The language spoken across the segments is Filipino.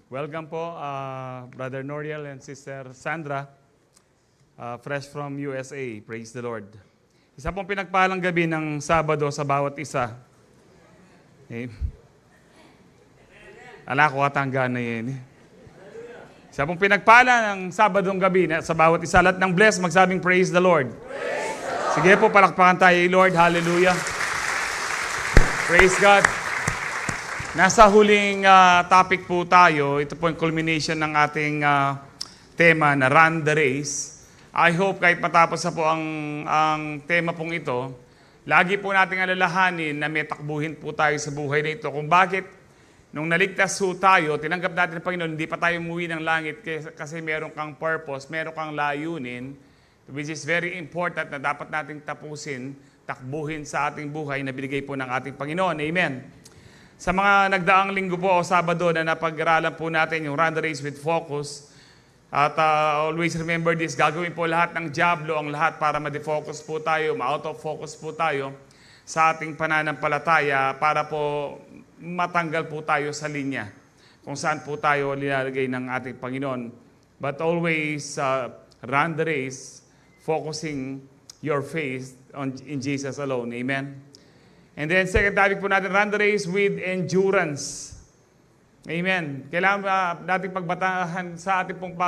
Welcome po, Brother Noriel and Sister Sandra, fresh from USA. Praise the Lord. Isa pong pinagpalang gabi ng Sabado sa bawat isa. Okay. Ala ko katangga na yan. Isa pong pinagpala ng Sabadong gabi sa bawat isa. Lahat ng bless, magsabing praise the Lord. Sige po, palakpakan tayo, Lord. Hallelujah. Praise God. Nasa huling topic po tayo. Ito po yung culmination ng ating tema na Run the Race. I hope kahit matapos na po ang tema pong ito, lagi po nating alalahanin na may takbuhin po tayo sa buhay na ito. Kung bakit nung naligtas po tayo, tinanggap natin ng Panginoon, hindi pa tayo umuwi ng langit kasi meron kang purpose, meron kang layunin, which is very important na dapat nating tapusin, takbuhin sa ating buhay na binigay po ng ating Panginoon. Amen. Sa mga nagdaang linggo po o Sabado na napag-aralan po natin yung Run the Race with Focus. At always remember this, gagawin po lahat ng diablo, ang lahat para ma-defocus po tayo, ma-out of focus po tayo sa ating pananampalataya para po matanggal po tayo sa linya kung saan po tayo nilalagay ng ating Panginoon. But always run the race, focusing your faith in Jesus alone. Amen. And then second topic po natin, run the race with endurance. Amen. Kailangan natin pagbatahan sa ating pong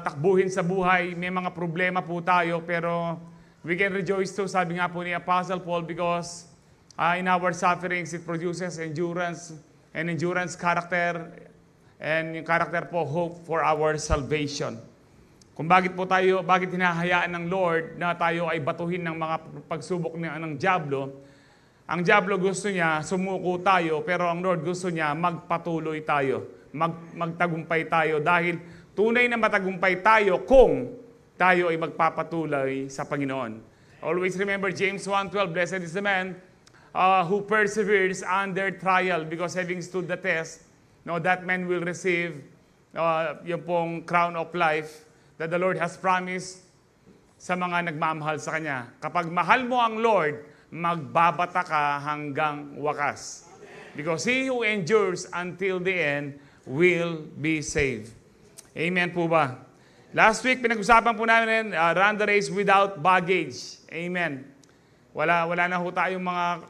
takbuhin sa buhay. May mga problema po tayo, pero we can rejoice too, sabi nga po ni Apostle Paul, because in our sufferings, it produces endurance, and endurance character, and yung character po, hope for our salvation. Kung bakit hinahayaan ng Lord na tayo ay batuhin ng mga pagsubok ng diablo. Ang diablo gusto niya, sumuko tayo, pero ang Lord gusto niya, magpatuloy tayo, magtagumpay tayo, dahil tunay na matagumpay tayo kung tayo ay magpapatuloy sa Panginoon. Always remember James 1:12, blessed is the man who perseveres under trial, because having stood the test, that man will receive yung pong crown of life that the Lord has promised sa mga nagmamahal sa Kanya. Kapag mahal mo ang Lord, magbabata ka hanggang wakas. Because he who endures until the end will be saved. Amen po ba? Last week, pinag-usapan po namin, run the race without baggage. Amen. Wala na ho tayong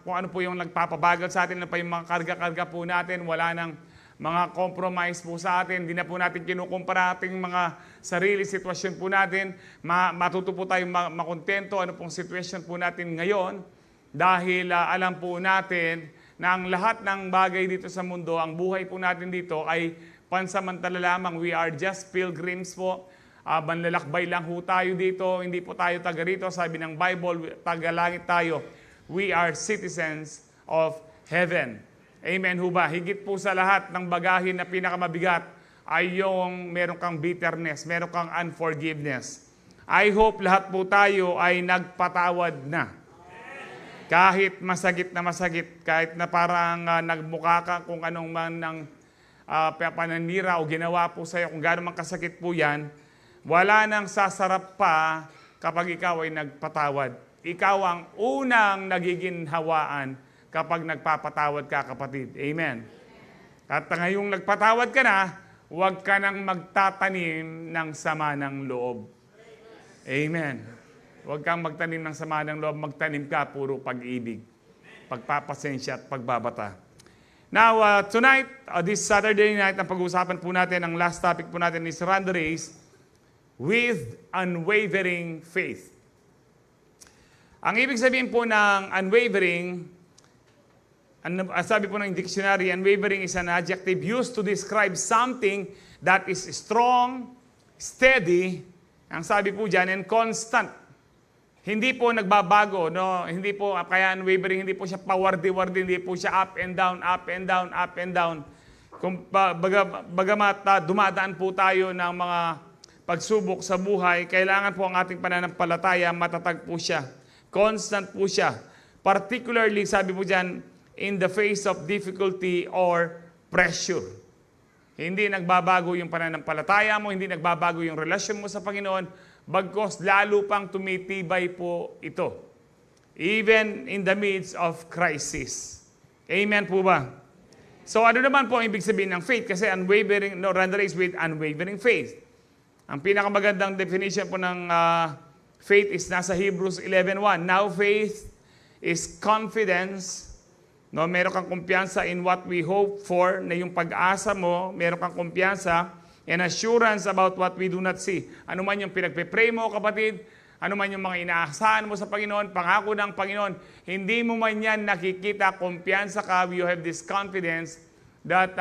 kung ano po yung nagpapabagal sa atin, na pa yung mga karga-karga po natin, wala nang mga compromise po sa atin, hindi na po natin kinukumpara ating mga sarili sitwasyon po natin, matuto po tayong makontento ano pong sitwasyon po natin ngayon, dahil alam po natin na ang lahat ng bagay dito sa mundo, ang buhay po natin dito ay pansamantala lamang. We are just pilgrims po. Manlalakbay lang ho tayo dito. Hindi po tayo taga rito. Sabi ng Bible, taga-langit tayo. We are citizens of heaven. Amen ho ba? Higit po sa lahat ng bagahin na pinakamabigat ay yung meron kang bitterness, meron kang unforgiveness. I hope lahat po tayo ay nagpatawad na. Kahit masagit na masagit, kahit na parang nagmukha ka kung anong man ng pananira o ginawa po sa'yo, kung gano'n man kasakit po yan, wala nang sasarap pa kapag ikaw ay nagpatawad. Ikaw ang unang nagiginhawaan kapag nagpapatawad ka, kapatid. Amen. At ngayong nagpatawad ka na, huwag ka nang magtatanim ng sama ng loob. Amen. Huwag kang magtanim ng sama ng loob, magtanim ka puro pag-ibig, pagpapasensya at pagbabata. Now, tonight, this Saturday night, ang pag-uusapan po natin, ang last topic po natin is run the race with unwavering faith. Ang ibig sabihin po ng unwavering, sabi po ng dictionary, unwavering is an adjective used to describe something that is strong, steady, ang sabi po dyan, and constant. Hindi po nagbabago, no? Hindi po, kaya unwavering, hindi po siya pawardi-wardi, hindi po siya up and down, up and down, up and down. Kung bagamat dumadaan po tayo ng mga pagsubok sa buhay, kailangan po ang ating pananampalataya, matatag po siya. Constant po siya. Particularly, sabi po dyan, in the face of difficulty or pressure. Hindi nagbabago yung pananampalataya mo, hindi nagbabago yung relasyon mo sa Panginoon, bagkos lalo pang tumitibay po ito. Even in the midst of crisis. Amen po ba? So ano naman po ang ibig sabihin ng faith? Kasi unwavering, no, run the race with unwavering faith. Ang pinakamagandang definition po ng faith is nasa Hebrews 11:1. Now faith is confidence. No, meron kang kumpiyansa in what we hope for, na yung pag-asa mo, meron kang kumpiyansa and assurance about what we do not see. Ano man yung pinagpe-pray mo, kapatid, ano man yung mga inaasahan mo sa Panginoon, pangako ng Panginoon, hindi mo man yan nakikita, kumpiyansa ka, you have this confidence that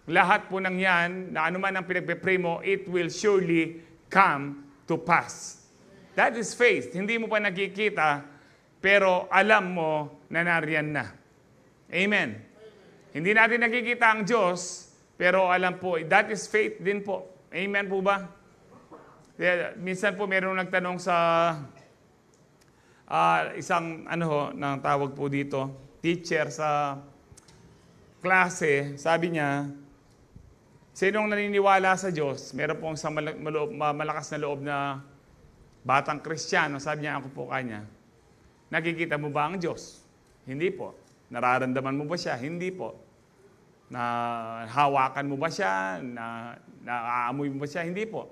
lahat po ng yan, na ano man ang pinagpe-pray mo, it will surely come to pass. That is faith. Hindi mo pa nakikita, pero alam mo na nariyan na. Amen. Hindi natin nakikita ang Diyos, pero alam po, that is faith din po. Amen po ba? Minsan po meron nagtanong sa isang nang tawag po dito, teacher sa klase, sabi niya, sinong naniniwala sa Diyos, meron pong isang malakas na loob na batang Kristiyano, sabi niya, ako po kanya, nakikita mo ba ang Diyos? Hindi po. Nararamdaman mo ba siya? Hindi po. Hawakan mo ba siya? Naaamoy mo ba siya? Hindi po.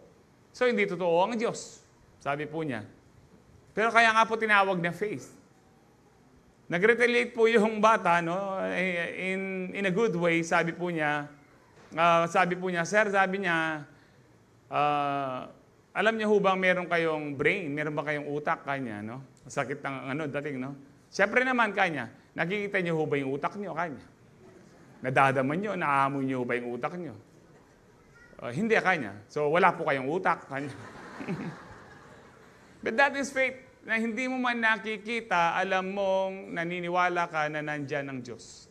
So, hindi totoo ang Diyos. Sabi po niya. Pero kaya nga po tinawag na faith. Nag-retaliate po yung bata, no? In a good way, sabi po niya, sir, sabi niya, alam niyo ho bang meron kayong brain? Meron ba kayong utak kanya, no? Sakit ng dating, no? Siyempre naman kanya, nakikita niyo ho ba yung utak niyo kanya? Nadadaman niyo, naaamoy niyo ba yung utak niyo? Hindi kanya. So, wala po kayong utak kanya. But that is faith. Na hindi mo man nakikita, alam mong naniniwala ka na nandyan ang Diyos.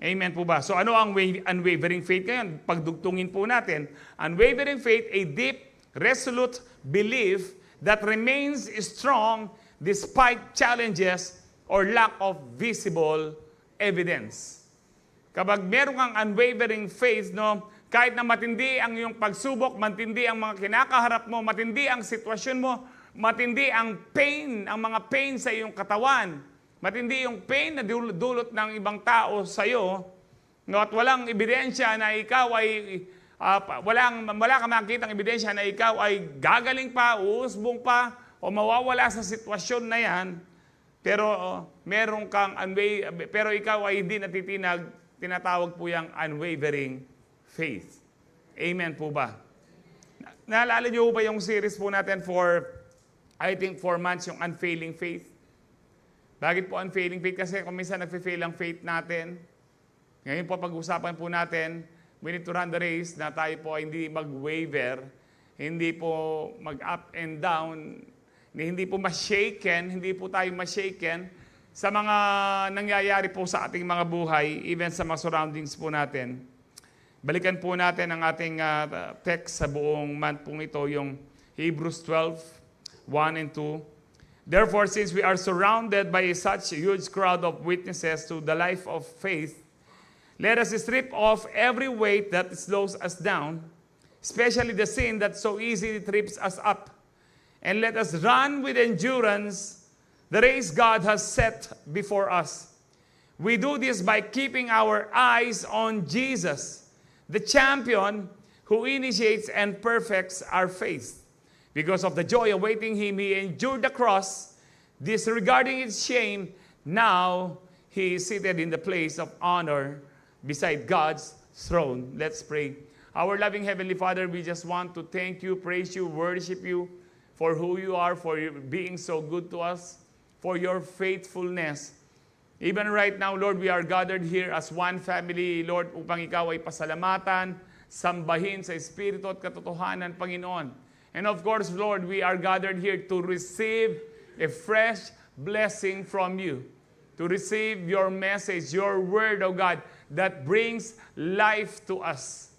Amen po ba? So, ano ang unwavering faith ngayon? Pagdugtungin po natin. Unwavering faith, a deep, resolute belief that remains strong despite challenges or lack of visible evidence. Kapag meron kang unwavering faith, no, kahit na matindi ang iyong pagsubok, matindi ang mga kinakaharap mo, matindi ang sitwasyon mo, matindi ang pain, ang mga pain sa iyong katawan, matindi yung pain na dulot ng ibang tao sa iyo, no, at walang ebidensya na ikaw ay, wala kang makikitang ebidensya na ikaw ay gagaling pa, uusbong pa, o mawawala sa sitwasyon na yan, pero pero ikaw ay hindi natitinag, tinatawag po yung unwavering faith. Amen po ba? Naalala niyo ba yung series po natin for, I think, 4 months, yung unfailing faith? Bakit po unfailing faith? Kasi kung minsan nagfe-fail ang faith natin, ngayon po pag-usapan po natin, we need to run the race na tayo po ay hindi mag-waver, hindi po mag-up and down, hindi po ma-shaken, hindi po tayo ma-shaken sa mga nangyayari po sa ating mga buhay, even sa mga surroundings po natin. Balikan po natin ang ating text sa buong month pong ito, yung Hebrews 12:1 and 2. Therefore, since we are surrounded by such a huge crowd of witnesses to the life of faith, let us strip off every weight that slows us down, especially the sin that so easily trips us up, and let us run with endurance the race God has set before us. We do this by keeping our eyes on Jesus, the champion who initiates and perfects our faith. Because of the joy awaiting him, he endured the cross, disregarding its shame. Now, he is seated in the place of honor beside God's throne. Let's pray. Our loving Heavenly Father, we just want to thank you, praise you, worship you for who you are, for being so good to us, for your faithfulness. Even right now, Lord, we are gathered here as one family, Lord, upang ikaw ay pasalamatan, sambahin sa Espiritu at katotohanan, Panginoon. And of course, Lord, we are gathered here to receive a fresh blessing from you, to receive your message, your word, O God, that brings life to us.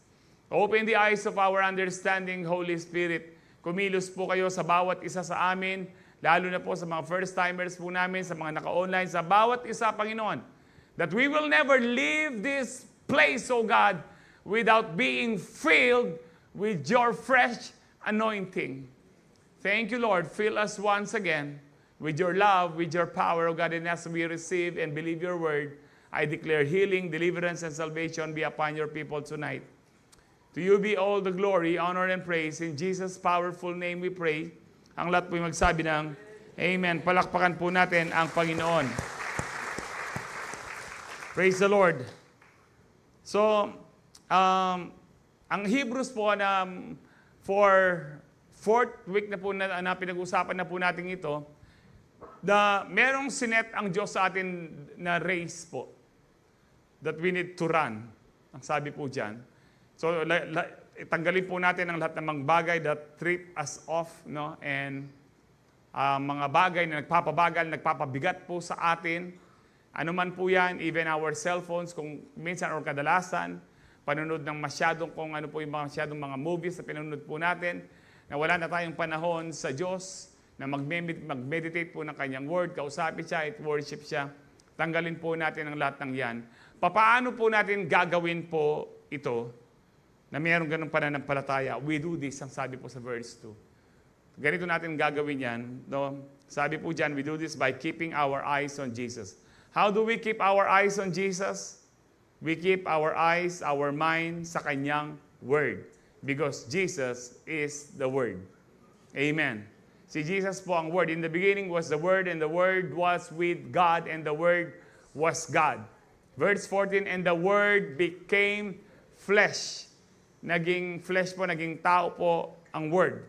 Open the eyes of our understanding, Holy Spirit. Kumilos po kayo sa bawat isa sa amin, lalo na po sa mga first-timers po namin, sa mga naka-online, sa bawat isa, Panginoon, that we will never leave this place, O God, without being filled with your fresh anointing. Thank you, Lord. Fill us once again with your love, with your power, O God, and as we receive and believe your word, I declare healing, deliverance, and salvation be upon your people tonight. To you be all the glory, honor, and praise. In Jesus' powerful name we pray. Ang lahat po yung magsabi ng Amen. Palakpakan po natin ang Panginoon. Praise the Lord. So, ang Hebrews po na for fourth week na po na pinag-usapan na po natin ito, merong sinet ang Diyos sa atin na race po that we need to run. Ang sabi po dyan. So, tanggalin po natin ang lahat ng mga bagay that trip us off, no? And mga bagay na nagpapabagal, nagpapabigat po sa atin. Ano man po yan, even our cellphones, kung minsan or kadalasan, panunod ng masyadong kung ano po yung masyadong mga movies na pinunod po natin, na wala na tayong panahon sa Diyos, na mag-meditate po ng kanyang word, kausapin siya, at worship siya. Tanggalin po natin ang lahat ng yan. Paano po natin gagawin po ito na mayroong ganong pananampalataya? We do this, ang sabi po sa verse 2. Ganito natin gagawin yan. No? Sabi po dyan, we do this by keeping our eyes on Jesus. How do we keep our eyes on Jesus? We keep our eyes, our mind sa kanyang word. Because Jesus is the word. Amen. Si Jesus po ang word. In the beginning was the word, and the word was with God, and the word was God. Verse 14, and the word became flesh. Naging flesh po, naging tao po ang word.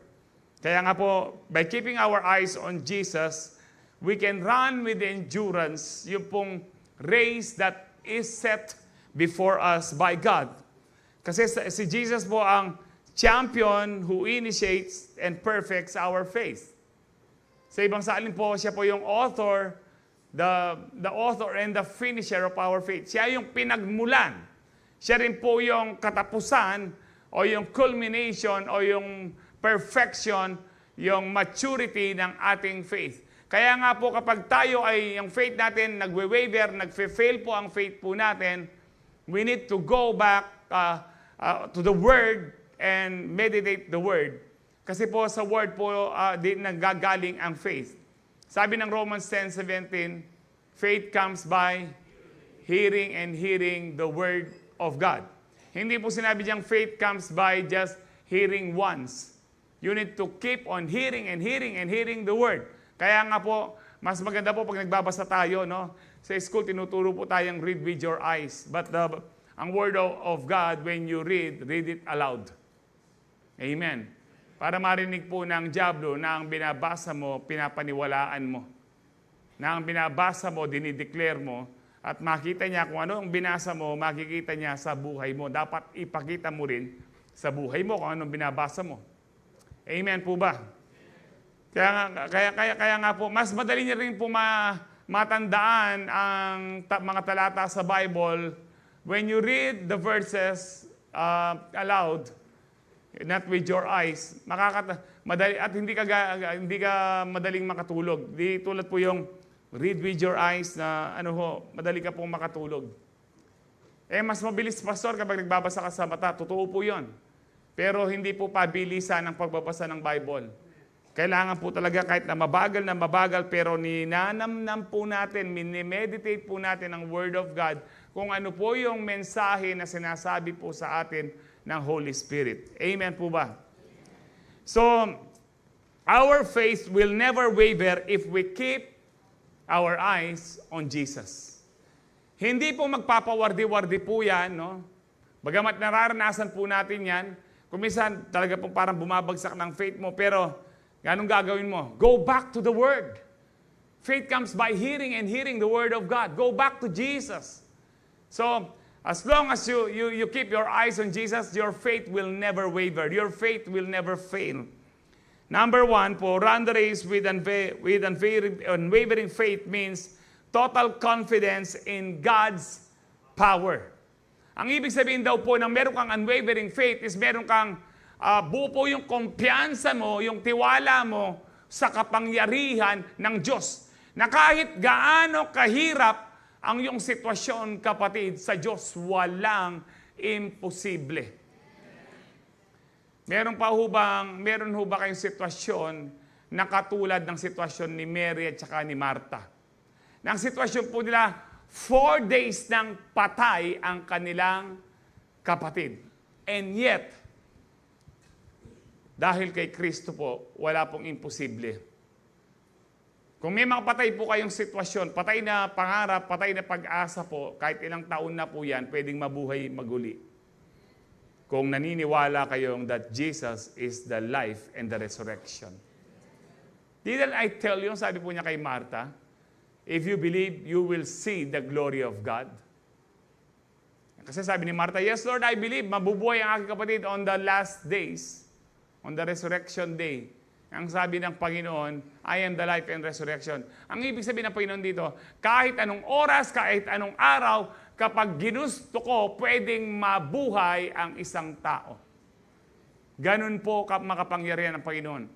Kaya nga po, by keeping our eyes on Jesus, we can run with endurance yung pong race that is set before us by God. Kasi si Jesus po ang champion who initiates and perfects our faith. Sa ibang salin po, siya po yung author, the author and the finisher of our faith. Siya yung pinagmulan. Siya rin po yung katapusan o yung culmination o yung perfection, yung maturity ng ating faith. Kaya nga po kapag tayo ay, yung faith natin nagwe-waver, nagfe-fail po ang faith po natin, we need to go back to the Word and meditate the Word. Kasi po sa Word po nanggagaling ang faith. Sabi ng Romans 10:17, faith comes by hearing and hearing the Word of God. Hindi po sinabi diyang faith comes by just hearing once. You need to keep on hearing and hearing and hearing the Word. Kaya nga po, mas maganda po pag nagbabasa tayo, no? Sa school, tinuturo po tayong read with your eyes. But ang Word of God, when you read it aloud. Amen. Para marinig po ng dyablo na ang binabasa mo, pinapaniwalaan mo. Na ang binabasa mo, dinideclare mo, at makita niya kung ano ang binasa mo, makikita niya sa buhay mo. Dapat ipakita mo rin sa buhay mo kung anong binabasa mo. Amen po ba? Kaya nga po, mas madali niya rin po matandaan ang mga talata sa Bible when you read the verses aloud, not with your eyes. Madali, at hindi ka madaling makatulog. Di tulad po yung read with your eyes na madali ka pong makatulog. Mas mabilis, pastor, kapag nagbabasa ka sa mata. Totoo po yun. Pero hindi po pabilisan ang pagbabasa ng Bible. Kailangan po talaga kahit na mabagal, pero ninanamnam po natin, minimeditate po natin ang Word of God kung ano po yung mensahe na sinasabi po sa atin ng Holy Spirit. Amen po ba? So, our faith will never waver if we keep our eyes on Jesus. Hindi po magpapawardi-wardi po yan, no? Bagamat nararanasan po natin yan, kung minsan talaga po parang bumabagsak ng faith mo, pero anong gagawin mo? Go back to the Word. Faith comes by hearing and hearing the Word of God. Go back to Jesus. So, as long as you keep your eyes on Jesus, your faith will never waver. Your faith will never fail. Number 1 po, run the race with unwavering faith means total confidence in God's power. Ang ibig sabihin daw po ng meron kang unwavering faith is meron kang buo po yung kumpiyansa mo, yung tiwala mo sa kapangyarihan ng Diyos. Na kahit gaano kahirap ang iyong sitwasyon, kapatid, sa Diyos walang imposible. Meron ho ba kayong sitwasyon na katulad ng sitwasyon ni Mary at saka ni Martha? Na ang sitwasyon po nila 4 days nang patay ang kanilang kapatid. And yet, dahil kay Kristo po, wala pong imposible. Kung may mga patay po kayong sitwasyon, patay na pangarap, patay na pag-asa po, kahit ilang taon na po yan, pwedeng mabuhay maguli. Kung naniniwala kayong that Jesus is the life and the resurrection. Didn't I tell you, sabi po niya kay Martha, if you believe, you will see the glory of God. Kasi sabi ni Martha, yes Lord, I believe, mabubuhay ang aking kapatid on the last days, on the resurrection day. Ang sabi ng Panginoon, I am the life and resurrection. Ang ibig sabihin ng Panginoon dito, kahit anong oras, kahit anong araw, kapag ginusto ko, pwedeng mabuhay ang isang tao. Ganun po makapangyarihan ng Panginoon.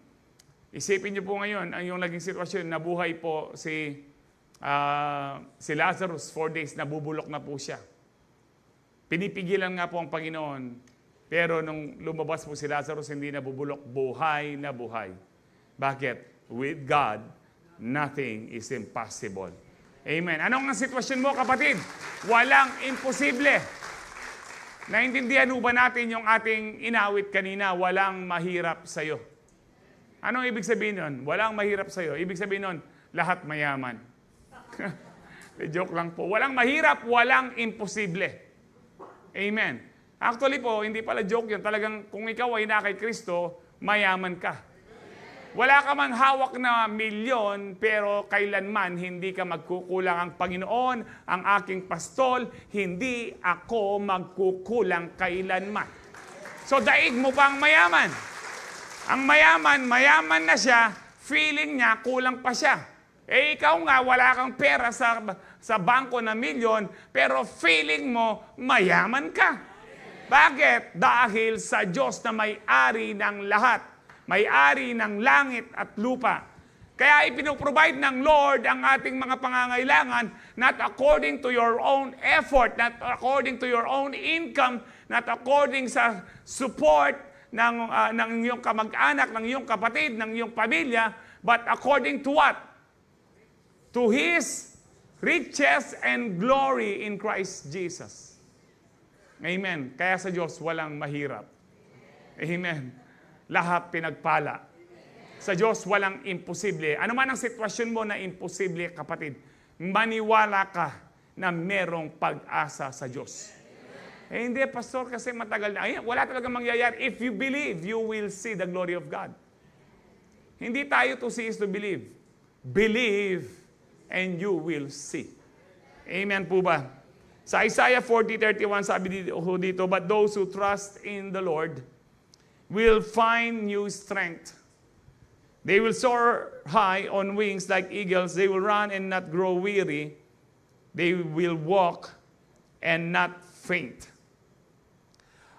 Isipin niyo po ngayon, ang yung naging sitwasyon, nabuhay po si Lazarus, 4 days, nabubulok na po siya. Pinipigilan nga po ang Panginoon. Pero nung lumabas po si Lazarus, hindi nabubulok, buhay na buhay. Bakit? With God, nothing is impossible. Amen. Anong ang sitwasyon mo, kapatid? Walang imposible. Naintindihan ba natin yung ating inawit kanina, walang mahirap sa'yo? Anong ibig sabihin nun? Walang mahirap sa'yo. Ibig sabihin nun, lahat mayaman. Joke lang po. Walang mahirap, walang imposible. Amen. Actually po, hindi pala joke yun. Talagang kung ikaw ay na kay Kristo, mayaman ka. Wala ka man hawak na milyon, pero kailanman hindi ka magkukulang. Ang Panginoon, ang aking pastol, hindi ako magkukulang kailanman. So daig mo pang mayaman. Ang mayaman na siya, feeling niya, kulang pa siya. Eh ikaw nga, wala kang pera sa bangko na milyon, pero feeling mo, mayaman ka. Bakit? Dahil sa Diyos na may-ari ng lahat. May-ari ng langit at lupa. Kaya ipinoprovide ng Lord ang ating mga pangangailangan, not according to your own effort, not according to your own income, not according sa support ng iyong kamag-anak, ng iyong kapatid, ng iyong pamilya, but according to what? To His riches and glory in Christ Jesus. Amen. Kaya sa Diyos, walang mahirap. Amen. Lahat pinagpala. Sa Diyos, walang imposible. Ano man ang sitwasyon mo na imposible, kapatid, maniwala ka na merong pag-asa sa Diyos. Eh hindi, Pastor, kasi matagal na. Ay, wala talagang mangyayari. If you believe, you will see the glory of God. Hindi tayo to see is to believe. Believe and you will see. Amen po ba? Sa Isaiah 40:31, sabi dito, but those who trust in the Lord will find new strength. They will soar high on wings like eagles. They will run and not grow weary. They will walk and not faint.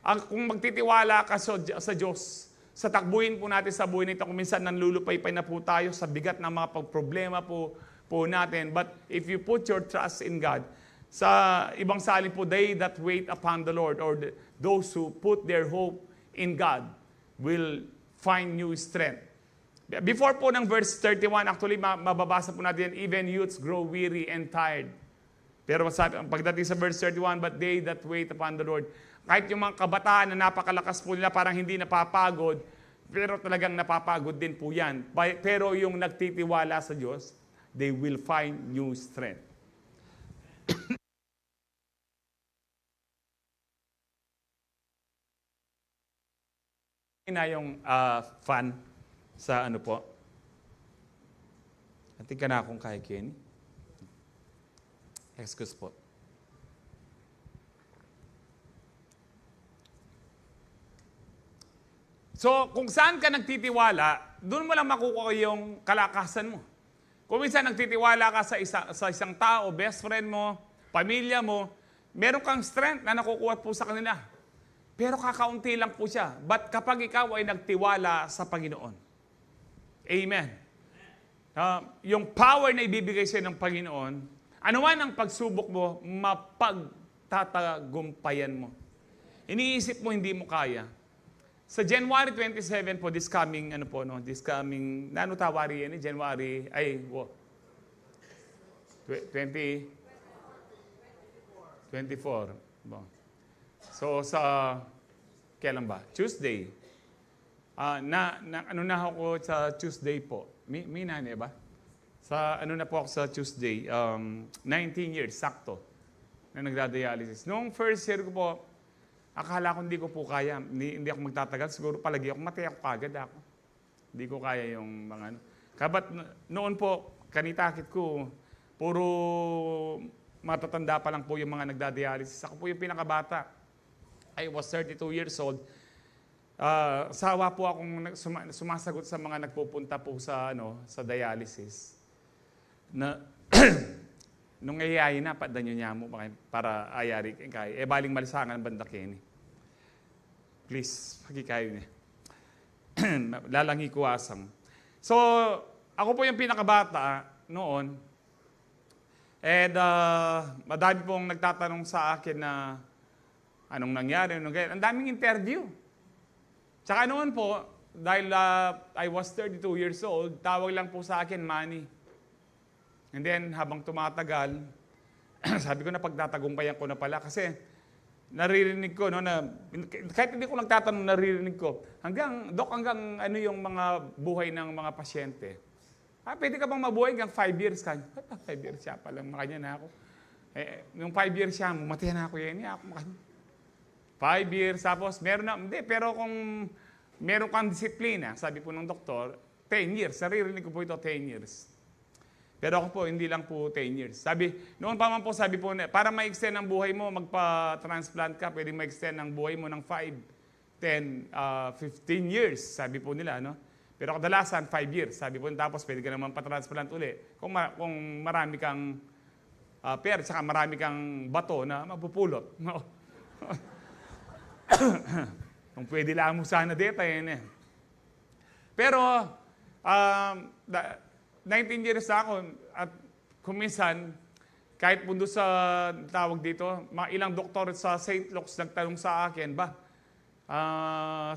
Kung magtitiwala ka sa Diyos, sa takbuhin po natin sa buhay nito, kung minsan nanlulupay-pay na po tayo sa bigat ng mga problema po natin. But if you put your trust in God, sa ibang salin po, they that wait upon the Lord, or those who put their hope in God, will find new strength. Before po ng verse 31, actually mababasa po natin, even youths grow weary and tired. Pero pagdating sa verse 31, but they that wait upon the Lord, kahit yung mga kabataan na napakalakas po nila, parang hindi napapagod, pero talagang napapagod din po yan. Pero yung nagtitiwala sa Diyos, they will find new strength. Na yung fan sa ano po. Ating ka na akong kay Kenny. Excuse po. So, kung saan ka nagtitiwala, doon mo lang makukuha yung kalakasan mo. Kung minsan nagtitiwala ka sa isang tao, best friend mo, pamilya mo, meron kang strength na nakukuha po sa kanila. Pero kakaunti lang po siya. But kapag ikaw ay nagtiwala sa Panginoon, amen. Yung power na ibibigay sa'yo ng Panginoon, ano man ang pagsubok mo, mapagtatagumpayan mo. Iniisip mo, hindi mo kaya. Sa January 27 po, this coming, January, 20, 24. Bon. So, kailan ba? Tuesday. Ano na ako sa Tuesday po? May nani ba? Ano na po ako sa Tuesday? 19 years, sakto, na nagdadialysis. Noong first year ko po, akala ko hindi ko po kaya. Hindi ako magtatagal. Siguro palagi ako, matay ako kagad ako. Hindi ko kaya yung mga ano. Kabat noon po, kanitakit ko, puro matatanda pa lang po yung mga nagdadialysis. Ako po yung pinakabata. I was 32 years old. Sawa po akong sumasagot sa mga nagpupunta po sa dialysis. Na nung ayayin na padanyo niya mo para ayari kay baling malisangan banda kini. Please, pagi kayo niya. Lalangi ko asam. So, ako po yung pinakabata noon. And madami pong nagtatanong sa akin na anong nangyari, Ang daming interview. Tsaka noon po, dahil I was 32 years old, tawag lang po sa akin, Manny. And then, habang tumatagal, sabi ko na pagtatagumpayan ko na pala kasi naririnig ko, na kahit hindi ko nagtatanong, naririnig ko, hanggang ano yung mga buhay ng mga pasyente. Pwede ka bang mabuhay hanggang 5 years ka? 5 years siya pa lang, makanya na ako. Yung 5 years siya, mataya na ako yan. 5 years, tapos pero kung meron kang disiplina, sabi po ng doktor, 10 years. Naririnig ko po ito, 10 years. Pero ako po, hindi lang po 10 years. Noon pa man po, sabi po, para ma-extend ang buhay mo, magpa-transplant ka, pwede ma-extend ang buhay mo ng 5, 10, 15 years, sabi po nila, no? Pero kadalasan, 5 years, sabi po, tapos pwede ka naman pa-transplant uli. Kung marami kang pera, saka marami kang bato na mapupulot. Kung pwede lang mo sana dito, yan eh. Pero, 19 years na ako, at kuminsan, kahit po doon sa tawag dito, mga ilang doktor sa St. Luke's nagtanong sa akin,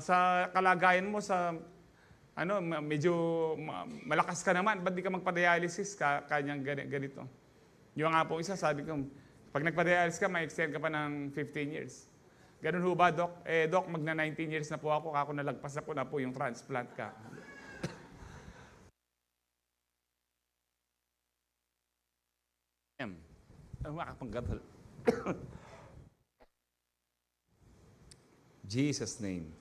sa kalagayan mo, medyo malakas ka naman, ba't di ka magpa-dialysis kanyang ganito? Yung nga po isa, sabi ko, pag nagpa-dialysis ka, ma-extend ka pa ng 15 years. Ganun ho ba, Doc? Doc, magna 19 years na po ako nalagpas na po yung transplant ka. Jesus' name.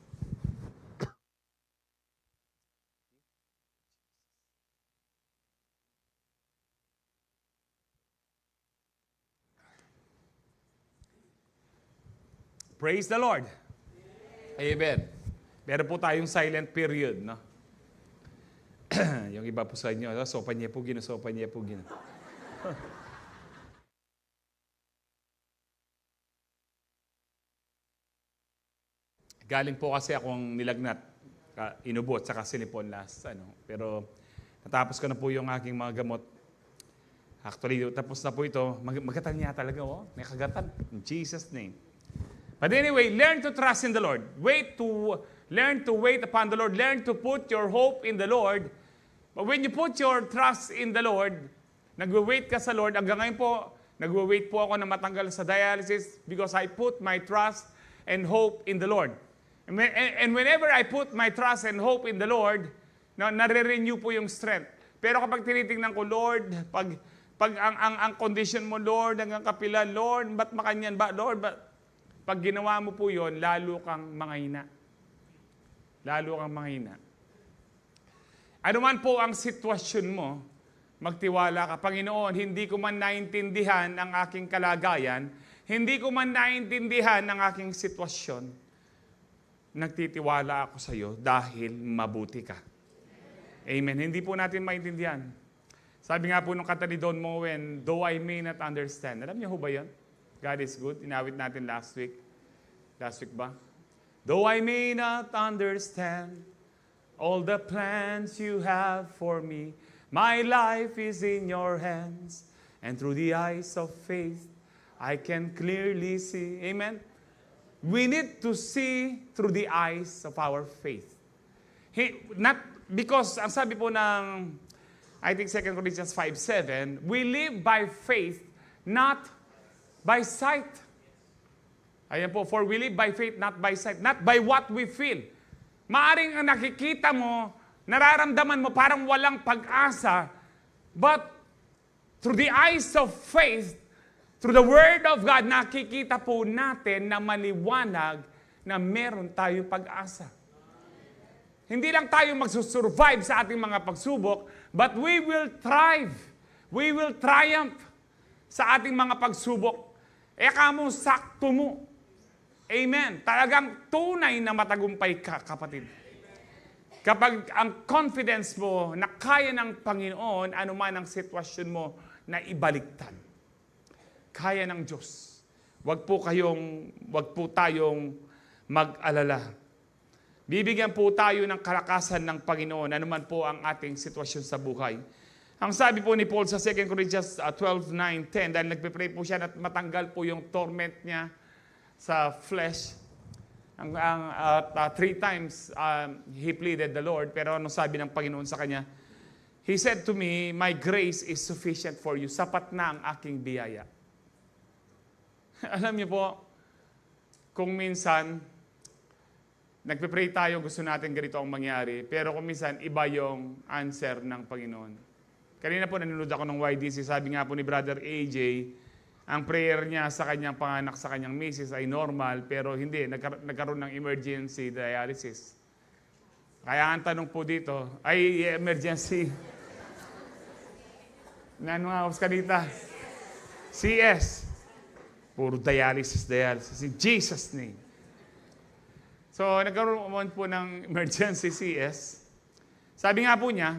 Praise the Lord. Amen. Meron po tayong silent period, no? Yung iba po sa inyo, sopa niya po gino. Galing po kasi akong nilagnat, inubot, saka sinipon last. Pero natapos ko na po yung aking mga gamot. Actually, tapos na po ito. Magatan niya talaga, may kagatan. In Jesus' name. But anyway, learn to trust in the Lord. Learn to wait upon the Lord. Learn to put your hope in the Lord. But when you put your trust in the Lord, nagwe-wait ka sa Lord. Hanggang ngayon po, nagwe-wait po ako na matanggal sa dialysis because I put my trust and hope in the Lord. And whenever I put my trust and hope in the Lord, nare-renew po yung strength. Pero kapag tinitingnan ko, Lord, pag ang condition mo, Lord, hanggang kapila, Lord, ba't makanyan ba? Lord, pag ginawa mo po yon, lalo kang manghina. Lalo kang manghina. Ano man po ang sitwasyon mo, magtiwala ka. Panginoon, hindi ko man naintindihan ang aking kalagayan, hindi ko man naintindihan ang aking sitwasyon, nagtitiwala ako sa iyo dahil mabuti ka. Amen. Hindi po natin maintindihan. Sabi nga po nung kanta ni Don Moen, though I may not understand. Alam niyo ho ba yun? God is good. Inawit natin last week. Last week ba? Though I may not understand all the plans you have for me, my life is in your hands. And through the eyes of faith, I can clearly see. Amen? We need to see through the eyes of our faith. Not because, ang sabi po ng, I think 2 Corinthians 5:7, we live by faith, not by sight. Ayan po, for we live by faith, not by sight, not by what we feel. Maaring ang nakikita mo, nararamdaman mo parang walang pag-asa, but through the eyes of faith, through the Word of God, nakikita po natin na maliwanag na meron tayong pag-asa. Hindi lang tayo magsusurvive sa ating mga pagsubok, but we will thrive. We will triumph sa ating mga pagsubok. Kamo, sakto mo. Amen. Talagang tunay na matagumpay ka, kapatid. Kapag ang confidence mo na kaya ng Panginoon, anuman ang sitwasyon mo na ibaliktad. Kaya ng Diyos. Wag po tayong mag-alala. Bibigyan po tayo ng kalakasan ng Panginoon, anuman po ang ating sitwasyon sa buhay. Ang sabi po ni Paul sa 2 Corinthians 12:9-10, dahil nagpe-pray po siya at matanggal po yung torment niya sa flesh. 3 times he pleaded the Lord, pero ano sabi ng Panginoon sa kanya? He said to me, my grace is sufficient for you. Sapat na ang aking biyaya. Alam niyo po, kung minsan, nagpe-pray tayo, gusto natin ganito ang mangyari, pero kung minsan, iba yung answer ng Panginoon. Kanina po nanonood ako ng YDC, sabi nga po ni Brother AJ, ang prayer niya sa kanyang panganak sa kanyang misis ay normal, pero hindi, nagkaroon ng emergency dialysis. Kaya ang tanong po dito, ay emergency. Ano nga, Oscarita? CS. Puro dialysis. In Jesus' name. So, nagkaroon po ng emergency CS. Sabi nga po niya,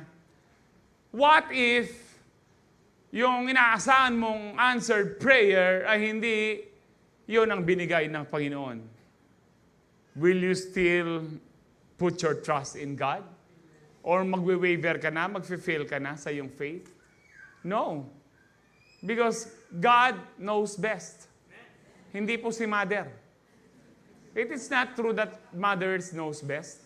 what if yung inaasahan mong answered prayer ay hindi yun ang binigay ng Panginoon? Will you still put your trust in God? Or magwe-waver ka na, magfe-fail ka na sa iyong faith? No. Because God knows best. Hindi po si Mother. It is not true that mothers knows best.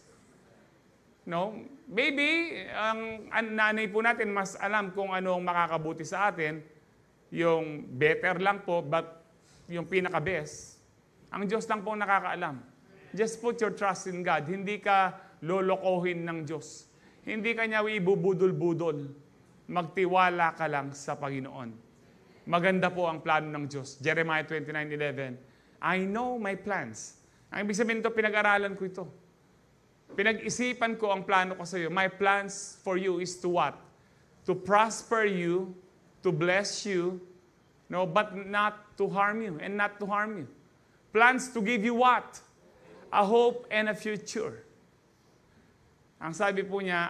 No? Maybe, ang nanay po natin mas alam kung ano ang makakabuti sa atin. Yung better lang po, but yung pinaka-best. Ang Diyos lang po nakakaalam. Just put your trust in God. Hindi ka lolokohin ng Diyos. Hindi ka niya ibubudol-budol. Magtiwala ka lang sa Panginoon. Maganda po ang plano ng Diyos. Jeremiah 29:11. I know my plans. Ang ibig sabihin ito, pinag-aralan ko ito. Pinag-isipan ko ang plano ko sa iyo. My plans for you is to what? To prosper you, to bless you, no, but not to harm you, and not to harm you. Plans to give you what? A hope and a future. Ang sabi po niya,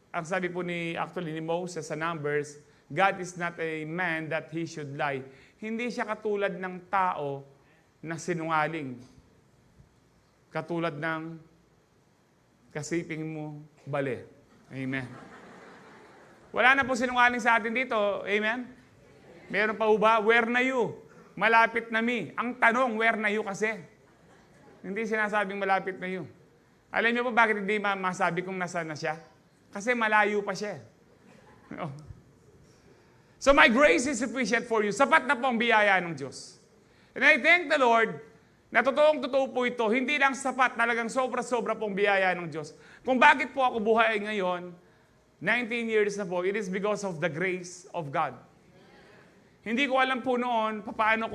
ang sabi po ni Moses sa Numbers, God is not a man that he should lie. Hindi siya katulad ng tao na sinungaling. Katulad ng kasiping mo bali. Amen. Wala na po sinungaling sa atin dito. Amen? Meron pa ba? Where na you? Malapit na me. Ang tanong, where na you kasi? Hindi sinasabing malapit na you. Alam niyo po bakit hindi masabi kung nasaan na siya? Kasi malayo pa siya. No. So my grace is sufficient for you. Sapat na po ang biyaya ng Diyos. And I thank the Lord na totoo po ito, hindi lang sapat, talagang sobra-sobra pong biyaya ng Diyos. Kung bakit po ako buhay ngayon, 19 years na po, it is because of the grace of God. Hindi ko alam po noon, paano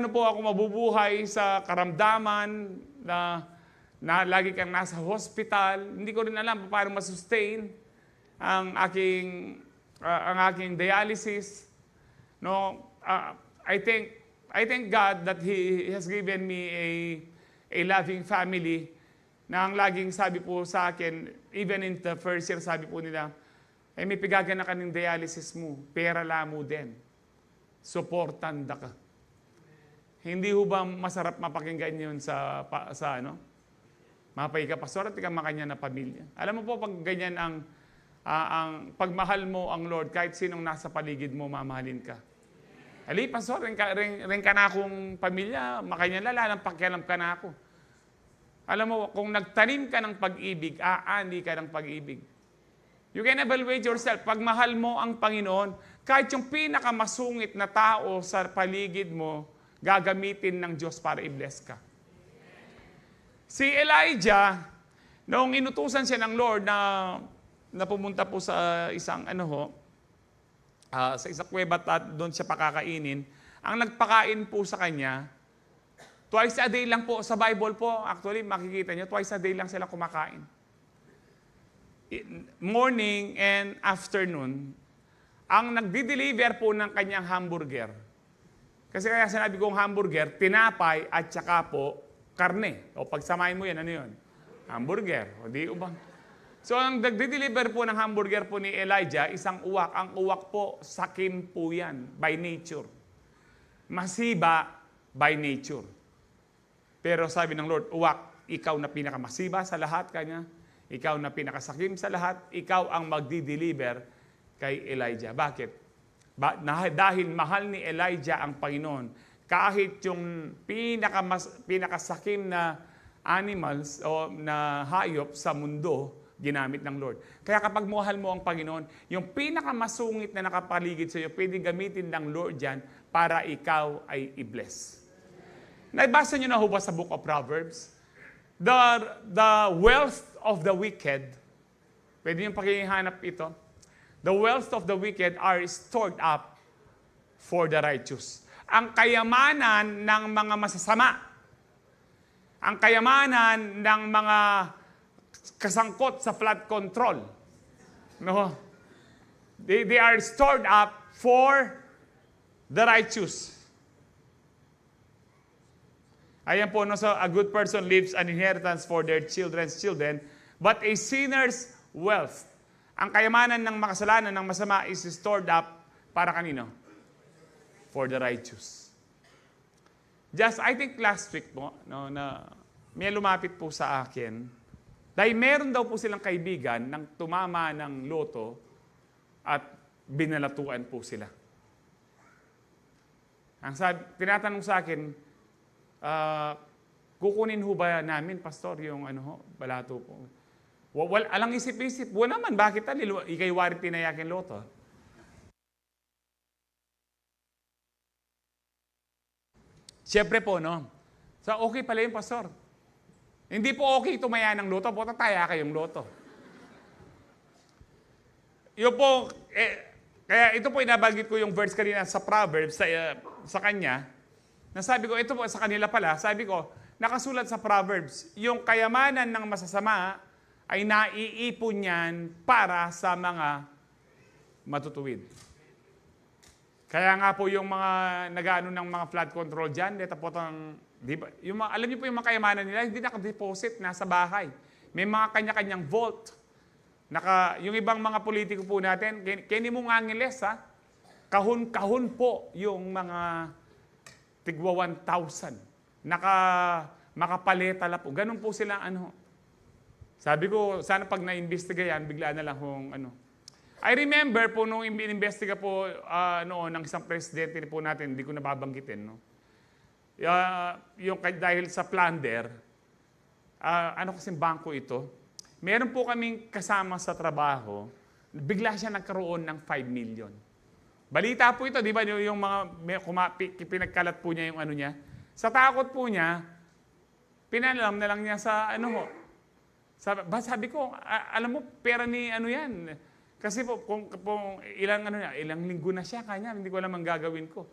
po ako mabubuhay sa karamdaman na lagi kang nasa hospital. Hindi ko rin alam paano masustain ang aking dialysis. No, I thank God that He has given me a loving family na ang laging sabi po sa akin, even in the first year, sabi po nila, may pigagan na kaning dialysis mo, pera lang mo din. Supportan da ka. Hindi ho ba masarap mapakinggan yun sa mapay ka, pastor, at ikaw makanya na pamilya. Alam mo po, pag ganyan ang pagmahal mo ang Lord, kahit sinong nasa paligid mo, mamahalin ka. Ali, pastor, rin ka na akong pamilya, makanya lalang pakialam ka na ako. Alam mo, kung nagtanim ka ng pag-ibig, aani ka ng pag-ibig. You can evaluate yourself. Pag mahal mo ang Panginoon, kahit yung pinakamasungit na tao sa paligid mo, gagamitin ng Diyos para i-bless ka. Si Elijah, noong inutusan siya ng Lord na pumunta po sa isang sa isang kuweba at doon siya pakakainin, ang nagpakain po sa kanya, twice a day lang po sa Bible po, actually makikita niyo, twice a day lang sila kumakain. Morning and afternoon, ang nagdi-deliver po ng kanyang hamburger. Kasi kaya sinabi kong hamburger, tinapay at saka po karne. O pagsamahin mo yan, ano yun? Hamburger. O di ubang. So ang nagdi-deliver po ng hamburger po ni Elijah, isang uwak. Ang uwak po, sakim po yan, by nature. Masiba by nature. Pero sabi ng Lord, uwak, ikaw na pinakamasiba sa lahat kanya, ikaw na pinakasakim sa lahat, ikaw ang magdi-deliver kay Elijah. Bakit? Dahil mahal ni Elijah ang Panginoon, kahit yung pinakasakim na animals o na hayop sa mundo, ginamit ng Lord. Kaya kapag mahal mo ang Panginoon, yung pinakamasungit na nakapaligid sa iyo, pwede gamitin ng Lord yan para ikaw ay i-bless. Naibasa nyo na ho ba sa Book of Proverbs? The wealth of the wicked, pwede nyo pakihanap ito, the wealth of the wicked are stored up for the righteous. Ang kayamanan ng mga masasama, ang kayamanan ng mga kasangkot sa flood control, no? They are stored up for the righteous. Ayan po, no, so a good person leaves an inheritance for their children's children, but a sinner's wealth. Ang kayamanan ng makasalanan ng masama is stored up para kanino? For the righteous. Just, I think last week po, no, na may lumapit po sa akin, dahil meron daw po silang kaibigan nang tumama ng loto at binalatuan po sila. Ang tinatanong sa akin, kukunin ho ba namin, Pastor, yung balato po? Alang isip-isip. Wala naman, bakit ikay warit tinayakin loto? Siyempre po, no? So, okay pala yung Pastor. Hindi po okay tumaya ng loto, po tataya kayong loto. Yun po, kaya ito po inabanggit ko yung verse kanina sa Proverbs, sa kanya, nasabi ko, ito po sa kanila pala, sabi ko, nakasulat sa Proverbs, yung kayamanan ng masasama ay naiipon yan para sa mga matutuwid. Kaya nga po yung mga nag-ano ng mga flood control dyan, alam niyo po yung mga kayamanan nila, hindi nakadeposit, nasa bahay. May mga kanya-kanyang vault. Yung ibang mga politiko po natin, kini mo ngangiles, ha? Kahon-kahon po yung mga tigwa 1,000. Makapaleta po. Ganun po sila, Sabi ko, sana pag na-investiga yan, bigla na lang kung I remember po nung in-investiga po noon ng isang presidente po natin, hindi ko nababanggitin, no? Dahil sa plunder, kasing bangko ito, meron po kaming kasama sa trabaho, bigla siya nagkaroon ng 5 million. Balita po ito, di ba, yung mga pinagkalat po niya yung niya. Sa takot po niya, pinalam na lang niya sa sabi ko, alam mo, pera ni yan. Kasi po, kung ilang linggo na siya kanya, hindi ko alam ang gagawin ko.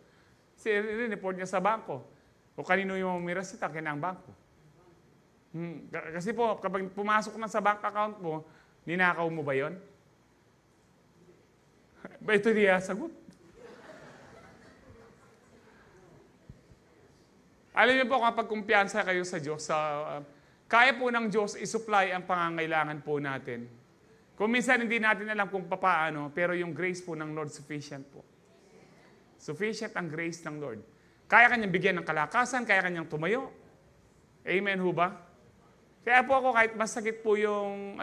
Report niya sa bangko. O kanino yung mirasita, kinang bangko. Kasi po, kapag pumasok na sa bank account mo, ninakaw mo ba yon? Ba ito niya sagot? Alam niyo po, kapag kumpiyansa kayo sa Diyos, kaya po ng Diyos i-supply ang pangangailangan po natin. Kung minsan hindi natin alam kung paano, pero yung grace po ng Lord sufficient po. Sufficient ang grace ng Lord. Kaya kanyang bigyan ng kalakasan, kaya kanyang tumayo. Amen ho ba? Kaya po ako, kahit masakit po yung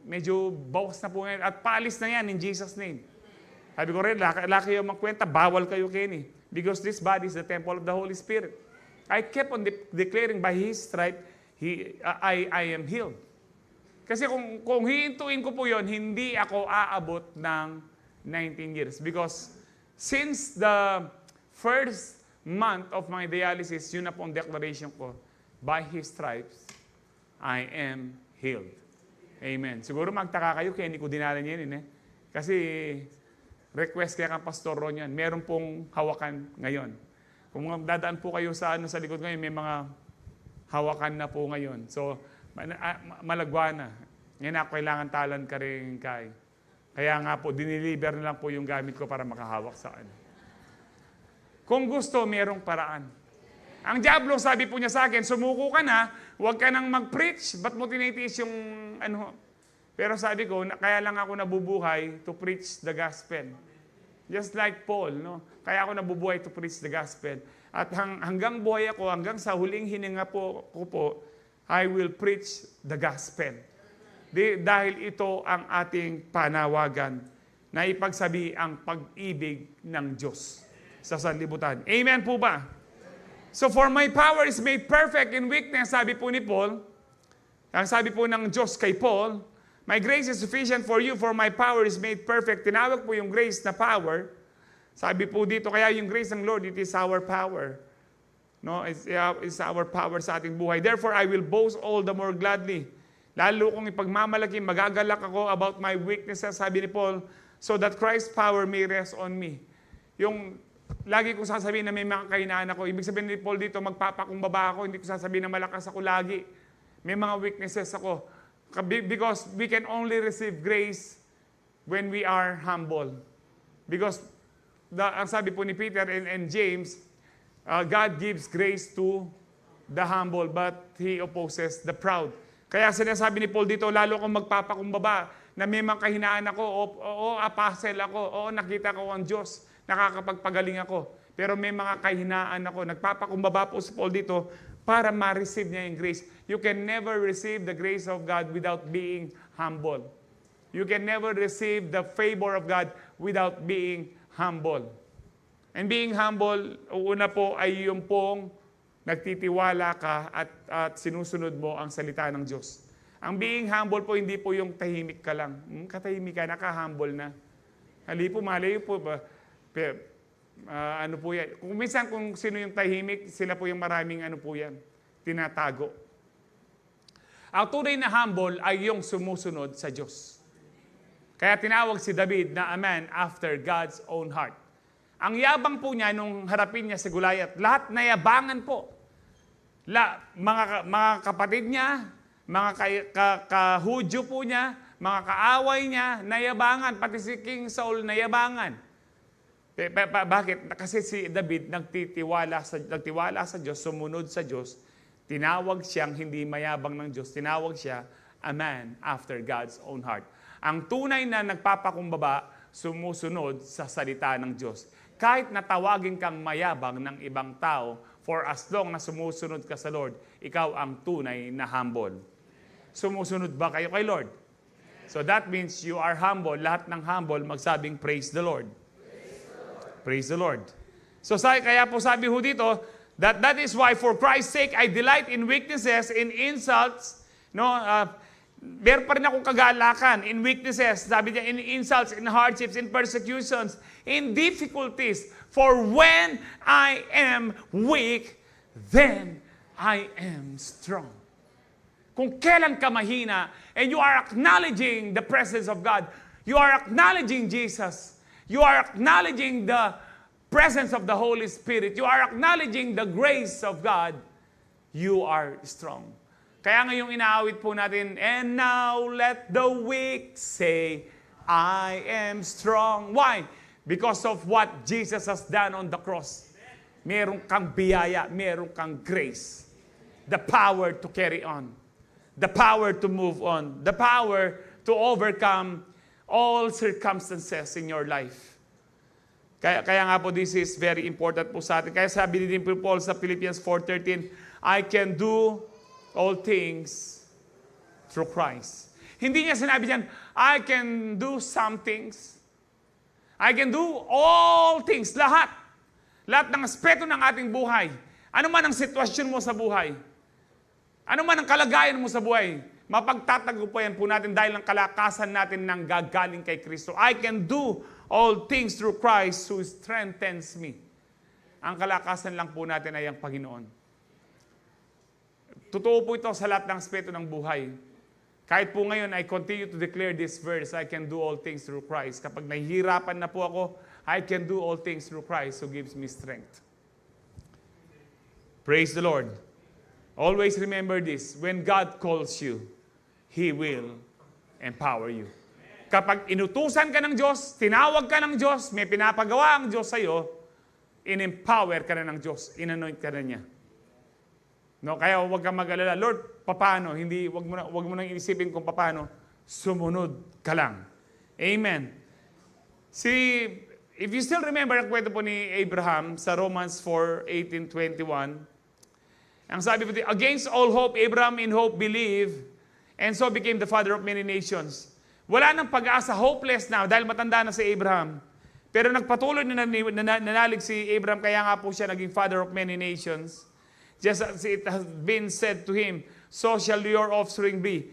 medyo bawas na po ngayon, at paalis na yan in Jesus' name. Sabi ko rin, laki yung magkwenta, bawal kayo Kenny. Because this body is the temple of the Holy Spirit. I kept on declaring by His stripe, I am healed. Kasi kung hihintuin ko po yon, hindi ako aabot ng 19 years. Because since the first month of my dialysis, yun na po ang declaration ko. By His stripes, I am healed. Amen. Siguro magtaka kayo, kaya hindi ko dinala niya yun. Kasi request kaya kang Pastor Ron yan. Meron pong hawakan ngayon. Kung dadaan po kayo sa likod ngayon, may mga hawakan na po ngayon. So, malagwa na. Ngayon ako kailangan talan ka rin kay. Kaya nga po, diniliver na lang po yung gamit ko para makahawak sa Kung gusto, merong paraan. Ang diablo, sabi po niya sa akin, sumuko ka na, huwag ka nang mag-preach. Ba't mo tinitiis yung Pero sabi ko, kaya lang ako nabubuhay to preach the gospel. Just like Paul, no? Kaya ako nabubuhay to preach the gospel. At hanggang buhay ako, hanggang sa huling hininga ko po, I will preach the gospel. Dahil ito ang ating panawagan na ipagsabi ang pag-ibig ng Diyos sa sanlibutan. Amen po ba? So for my power is made perfect in weakness, sabi po ni Paul, ang sabi po ng Diyos kay Paul, my grace is sufficient for you, for my power is made perfect. Tinawag po yung grace na power. Sabi po dito, kaya yung grace ng Lord, it is our power. No, it's our power sa ating buhay. Therefore, I will boast all the more gladly. Lalo kong ipagmamalaki, magagalak ako about my weaknesses, sabi ni Paul, so that Christ's power may rest on me. Yung lagi ko sasabihin na may mga kahinaan ako. Ibig sabihin ni Paul dito, magpapakumbaba ako, hindi ko sasabihin na malakas ako lagi. May mga weaknesses ako. Because we can only receive grace when we are humble. Because ang sabi po ni Peter and James, God gives grace to the humble, but He opposes the proud. Kaya sinasabi ni Paul dito, lalo akong magpapakumbaba na may mga kahinaan ako, o apostle ako, o nakita ko ang Diyos, nakakapagpagaling ako. Pero may mga kahinaan ako. Nagpapakumbaba po si Paul dito para ma-receive niya yung grace. You can never receive the grace of God without being humble. You can never receive the favor of God without being humble. And being humble, una po ay yung pong nagtitiwala ka at sinusunod mo ang salita ng Diyos. Ang being humble po, hindi po yung tahimik ka lang. Katahimik ka, naka-humble na. Hali po, mali po ba? Ano po yan? Kung sino yung tahimik, sila po yung maraming tinatago. Ang tunay na humble ay yung sumusunod sa Diyos. Kaya tinawag si David na a man after God's own heart. Ang yabang po niya nung harapin niya si Goliath, lahat nayabangan po. Mga kapatid niya, mga kahudyo po niya, mga kaaway niya, nayabangan. Pati si King Saul, nayabangan. Bakit? Kasi si David nagtiwala sa Diyos, sumunod sa Diyos. Tinawag siyang hindi mayabang ng Diyos. Tinawag siya a man after God's own heart. Ang tunay na nagpapakumbaba, sumusunod sa salita ng Diyos. Kahit natawagin kang mayabang ng ibang tao, for as long na sumusunod ka sa Lord, ikaw ang tunay na humble. Sumusunod ba kayo kay Lord? So that means you are humble. Lahat ng humble magsabing praise the Lord. Praise the Lord. So kaya po sabi ho dito, that is why for Christ's sake I delight in weaknesses, in insults, meron pa rin akong kagalakan in weaknesses. Sabi niya, in insults, in hardships, in persecutions, in difficulties. For when I am weak, then I am strong. Kung kailan ka mahina, and you are acknowledging the presence of God, you are acknowledging Jesus, you are acknowledging the presence of the Holy Spirit, you are acknowledging the grace of God, you are strong. Kaya ngayong inaawit po natin, and now let the weak say, I am strong. Why? Because of what Jesus has done on the cross. Meron kang biyaya, meron kang grace. The power to carry on. The power to move on. The power to overcome all circumstances in your life. Kaya nga po, this is very important po sa atin. Kaya sabi din po Paul sa Philippians 4:13, I can do all things through Christ. Hindi niya sinabi diyan, I can do some things. I can do all things. Lahat. Lahat ng aspeto ng ating buhay. Ano man ang sitwasyon mo sa buhay. Ano man ang kalagayan mo sa buhay. Mapagtatagumpayan po natin dahil ang kalakasan natin nang gagaling kay Kristo. I can do all things through Christ who strengthens me. Ang kalakasan lang po natin ay ang Panginoon. Totoo po ito sa lahat ng aspeto ng buhay. Kahit po ngayon, I continue to declare this verse, I can do all things through Christ. Kapag nahihirapan na po ako, I can do all things through Christ who gives me strength. Praise the Lord. Always remember this, when God calls you, He will empower you. Kapag inutusan ka ng Diyos, tinawag ka ng Diyos, may pinapagawa ang Diyos sa'yo, in-empower ka na ng Diyos, in-anoint ka na niya. No, kaya huwag kang mag-alala, Lord, paano? Hindi, wag mo nang iisipin kung paano. Sumunod ka lang. Amen. If you still remember ang kwento po ni Abraham sa Romans 4:18-21, ang sabi po, against all hope, Abraham in hope believed, and so became the father of many nations. Wala nang pag-asa, hopeless now, dahil matanda na si Abraham. Pero nagpatuloy na nanalig si Abraham, kaya nga po siya naging father of many nations. Just as it has been said to him, so shall your offspring be.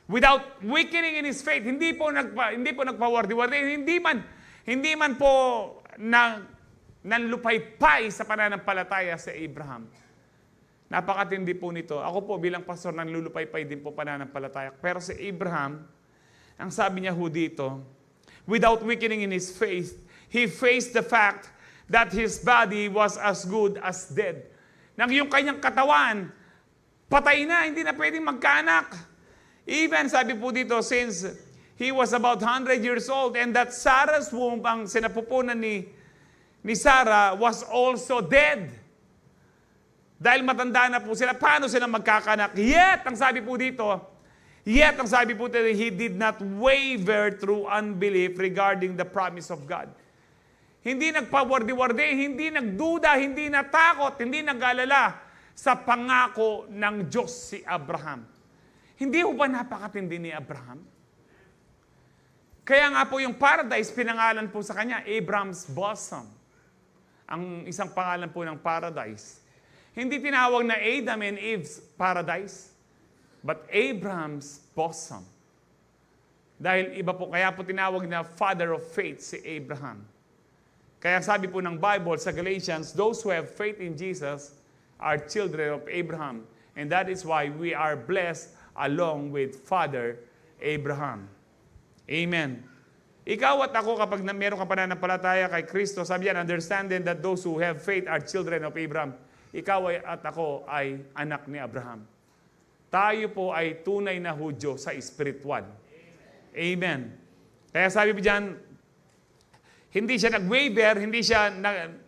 Without weakening in his faith, hindi po nagpawardi-wardi, hindi man po nanlupaypay sa pananampalataya si Abraham. Napakatindi po nito. Ako po bilang pastor, nanlulupaypay din po pananampalataya. Pero si Abraham, ang sabi niya ho dito, without weakening in his faith, he faced the fact that his body was as good as dead. Nang yung kanyang katawan, patay na, hindi na pwedeng magkaanak. Even, sabi po dito, since he was about 100 years old, and that Sarah's womb, ang sinapupunan ni Sarah, was also dead. Dahil matanda na po sila, paano sila magkakaanak? Yet, ang sabi po dito, he did not waver through unbelief regarding the promise of God. Hindi nagpawardi-wardi, hindi nagduda, hindi natakot, hindi nag-alala sa pangako ng Diyos si Abraham. Hindi ho ba napakatindi ni Abraham? Kaya nga po yung paradise, pinangalan po sa kanya, Abraham's bosom. Ang isang pangalan po ng paradise. Hindi tinawag na Adam and Eve's paradise, but Abraham's bosom. Dahil iba po, kaya po tinawag na father of faith si Abraham. Kaya sabi po ng Bible sa Galatians, those who have faith in Jesus are children of Abraham. And that is why we are blessed along with Father Abraham. Amen. Ikaw at ako, kapag meron ka pananampalataya kay Kristo, sabi yan, understanding that those who have faith are children of Abraham. Ikaw at ako ay anak ni Abraham. Tayo po ay tunay na Hudyo sa espiritual. Amen. Kaya sabi po dyan, hindi siya nag-waver, hindi siya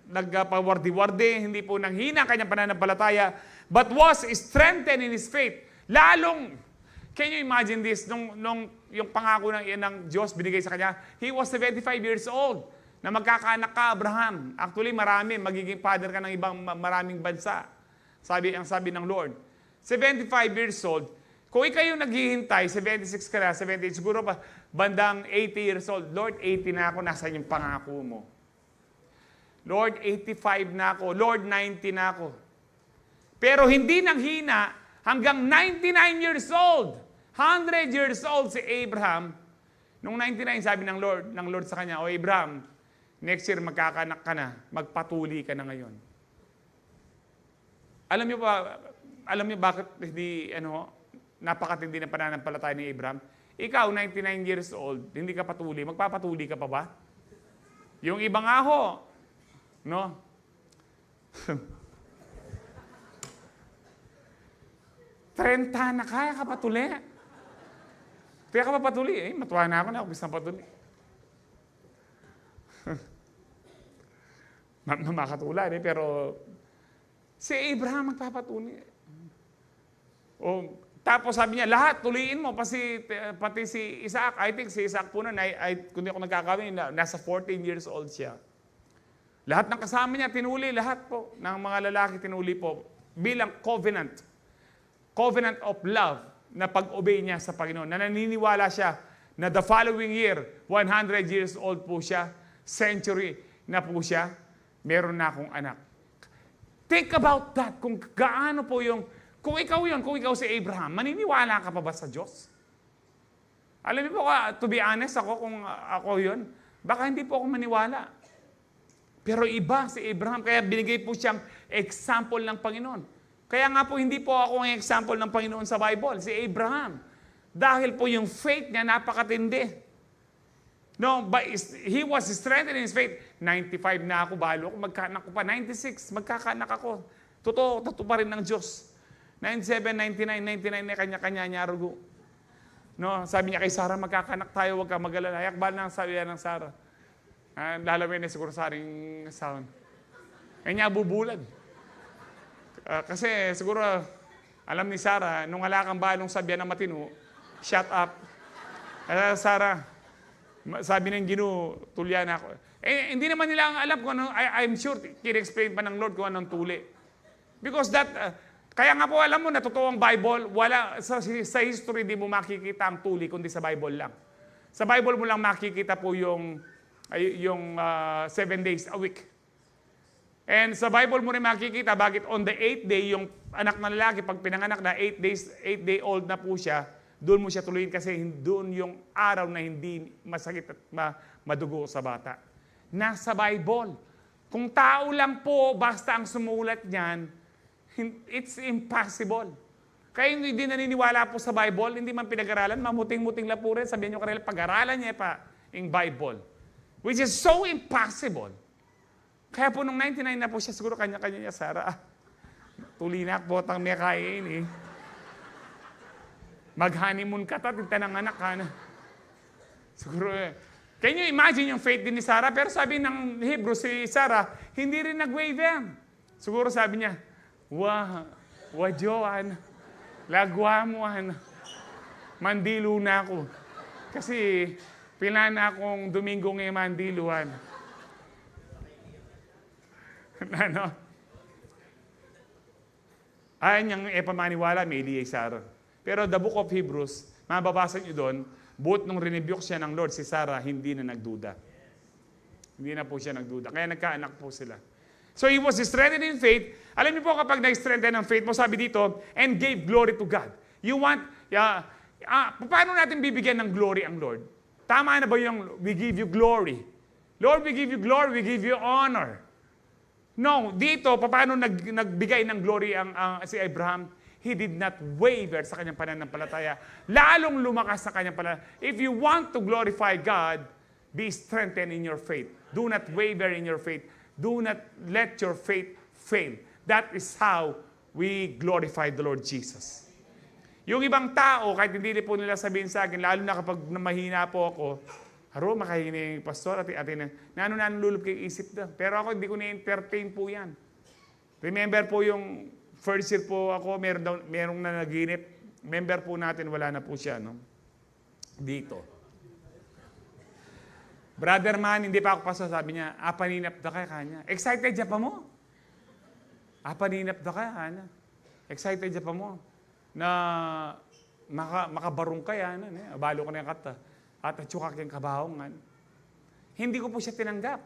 nagpawardi-wardi, hindi po nanghina kanyang pananampalataya, but was strengthened in his faith. Lalong, can you imagine this, nung yung pangako ng Diyos binigay sa kanya, he was 75 years old, na magkakaanak ka, Abraham. Actually, magiging father ka ng maraming bansa. Ang sabi ng Lord. 75 years old, kung ikaw yung naghihintay, 76 ka na, 78, siguro pa, bandang 80 years old, Lord, 80 na ako, nasa yung pangako mo. Lord, 85 na ako. Lord, 90 na ako. Pero hindi nanghina hanggang 99 years old. 100 years old si Abraham. Nung 99, sabi ng Lord sa kanya, O Abraham, next year magkakanak ka na, magpatuli ka na ngayon. Alam niyo bakit hindi, napakatindi ng pananampalataya ni Abraham? Ikaw, 99 years old, hindi ka patuli, magpapatuli ka pa ba? Yung iba nga ho, no? 30 na kaya ka patuli. Kaya ka pa patuli, matuwa na ako na, ubis na patuli. Makatula, pero si Abraham magpapatuli. Tapos sabi niya, lahat, tuliin mo, pati si Isaac. I think si Isaac po na, kung di ako nagkakawin, nasa 14 years old siya. Lahat ng kasama niya, tinuli, lahat po, ng mga lalaki tinuli po, bilang covenant. Covenant of love, na pag-obey niya sa Panginoon. Na naniniwala siya, na the following year, 100 years old po siya, century na po siya, meron na akong anak. Think about that, kung gaano po yung, kung ikaw si Abraham, maniniwala ka pa ba sa Diyos? Alam niyo po, to be honest, kung ako yun, baka hindi po ako maniwala. Pero iba si Abraham, kaya binigay po siyang example ng Panginoon. Kaya nga po, hindi po ako ang example ng Panginoon sa Bible, si Abraham. Dahil po yung faith niya napakatindi. No, but he was strengthened in his faith. 95 na ako, balo ako, magkaanak ko pa. 96, magkakaanak ako. Totoo pa rin ng Diyos. 97, 99, 99 na kanya-kanya niya rugo. No, sabi niya kay Sarah, magkakaanak tayo, huwag ka mag-alala. Yakbal na ang sabi ng Sarah. Lalawin na siguro sa aring sound. Kaya niya bubulag. Kasi siguro, alam ni Sarah, nung wala kang balong sabihan na matino, shut up. Sarah, sabi ng Ginoo, tulyan ako. Hindi naman nila ang alam kung ano, I'm sure, kina-explain pa ng Lord kung anong tuli. Because kaya nga po alam mo na totoo ang Bible, wala, sa history di mo makikita ang tuli, kundi sa Bible lang. Sa Bible mo lang makikita po yung 7 days a week. And sa Bible mo rin makikita, bakit on the 8th day, yung anak na lalaki, pag pinanganak na 8-day-old na po siya, doon mo siya tuloyin kasi doon yung araw na hindi masakit at madugo sa bata. Nasa Bible. Kung tao lang po, basta ang sumulat niyan, it's impossible. Kaya hindi naniniwala po sa Bible, hindi man pinag-aralan, mamuting-muting lang po rin. Sabihin nyo kanila, pag-aralan niya pa yung Bible. Which is so impossible. Kaya po nung 99 na po siya, siguro kanya-kanya niya, Sarah, tulinak po tang may kain eh. Mag-honeymoon ka ta, tintanang anak ka na. Siguro can you imagine yung faith din ni Sarah? Pero sabi ng Hebrew, si Sarah, hindi rin nag-waver. Siguro sabi niya, Joan, lagwa mo, mandilo na ako. Kasi, pila na akong Domingo ngayon mandiluhan. Ano? Ayan yung epamaniwala, may Sarah. Pero the book of Hebrews, mababasa nyo doon, buot nung rinibuke siya ng Lord, si Sarah, hindi na nagduda. Hindi na po siya nagduda. Kaya nagkaanak po sila. So he was strengthened in faith. Alam niyo po kapag na-strengthen ng faith mo, sabi dito, and gave glory to God. You want, paano natin bibigyan ng glory ang Lord? Tama na ba yung we give you glory? Lord, we give you glory, we give you honor. No, dito, paano nagbigay ng glory si Abraham? He did not waver sa kanyang pananampalataya. Lalong lumakas sa kanyang pananampalataya. If you want to glorify God, be strengthened in your faith. Do not waver in your faith. Do not let your faith fail. That is how we glorify the Lord Jesus. Yung ibang tao, kahit hindi po nila sabihin sa akin, lalo na kapag mahina po ako, makahining pastor, nanululog kay isip na. Pero ako, hindi ko na-entertain po yan. Remember po yung first year po ako, merong na naginip. Member po natin, wala na po siya, no? Dito. Brother man, hindi pa ako pastor, sabi niya, paninap da kaya kanya. Excited siya pa mo? Paninap da kaya kanya. Excited siya pa mo? Na makabarong kaya, balo ko na yung kata. At tsukak yung kabahongan. Hindi ko po siya tinanggap.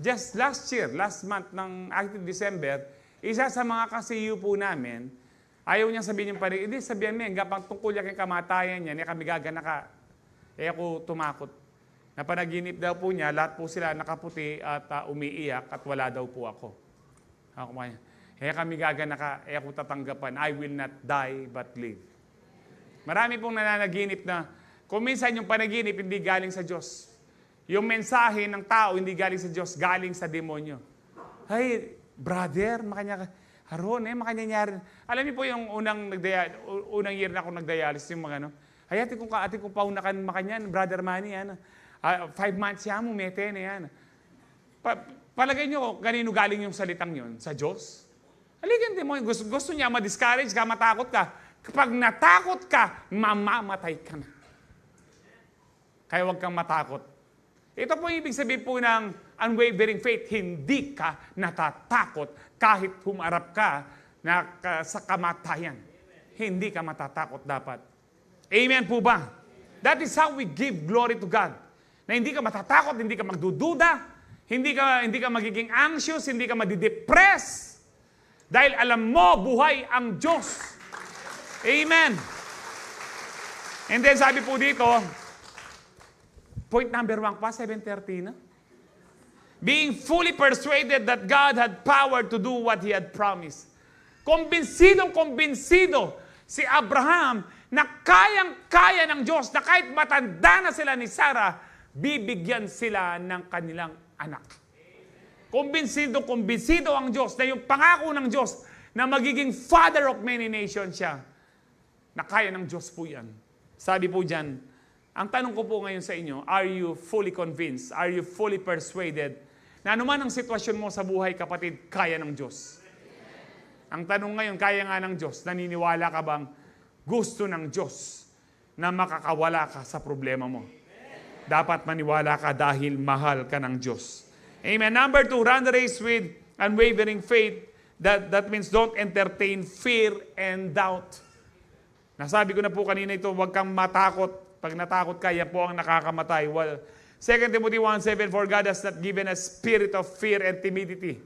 Just last month ng December, isa sa mga kasiyo po namin, ayaw niyang sabihin yung pari, hindi sabihin niya, gapang tungkol yung kamatayan niya, kami gagana ka. Ako tumakot. Napanaginip daw po niya, lahat po sila nakaputi at umiiyak at wala daw po ako. Kami gagana ka, ako tatanggapan, I will not die but live. Marami pong nananaginip na, kung minsan yung panaginip hindi galing sa Diyos. Yung mensahe ng tao hindi galing sa Diyos, galing sa demonyo. Hey, brother, makanyanyari. Alam niyo po yung unang year na ako nagdialysis, yung mga atin kong paunakan makanyan, brother Manny, 5 months siya mo, mete na yan. Palagay niyo, kanino galing yung salitang yon? Sa Diyos? Halika, gusto niya ma-discourage ka, matakot ka. Kapag natakot ka, mamamatay ka na. Kaya huwag kang matakot. Ito po ibig sabihin po ng unwavering faith. Hindi ka natatakot kahit humarap ka sa kamatayan. Hindi ka matatakot dapat. Amen po ba? That is how we give glory to God. Na hindi ka matatakot, hindi ka magdududa, hindi ka magiging anxious, hindi ka madidepress. Dahil alam mo, buhay ang Diyos. Amen. And then sabi po dito, point number 1 pa, 7:30 na. being fully persuaded that God had power to do what He had promised. Kumbinsidong-kumbinsido si Abraham na kayang-kaya ng Diyos na kahit matanda na sila ni Sarah, bibigyan sila ng kanilang anak. Kumbinsido ang Diyos na yung pangako ng Diyos na magiging father of many nations siya, na kaya ng Diyos po yan. Sabi po dyan, ang tanong ko po ngayon sa inyo, are you fully convinced? Are you fully persuaded na anuman ang sitwasyon mo sa buhay, kapatid, kaya ng Diyos? Ang tanong ngayon, kaya nga ng Diyos, naniniwala ka bang gusto ng Diyos na makakawala ka sa problema mo? Dapat maniwala ka dahil mahal ka ng Diyos. Amen. Number 2, run the race with unwavering faith. That means don't entertain fear and doubt. Nasabi ko na po kanina ito, huwag kang matakot. Pag natakot ka, yan po ang nakakamatay. Well, 2 Timothy 1:7, for God has not given a spirit of fear and timidity.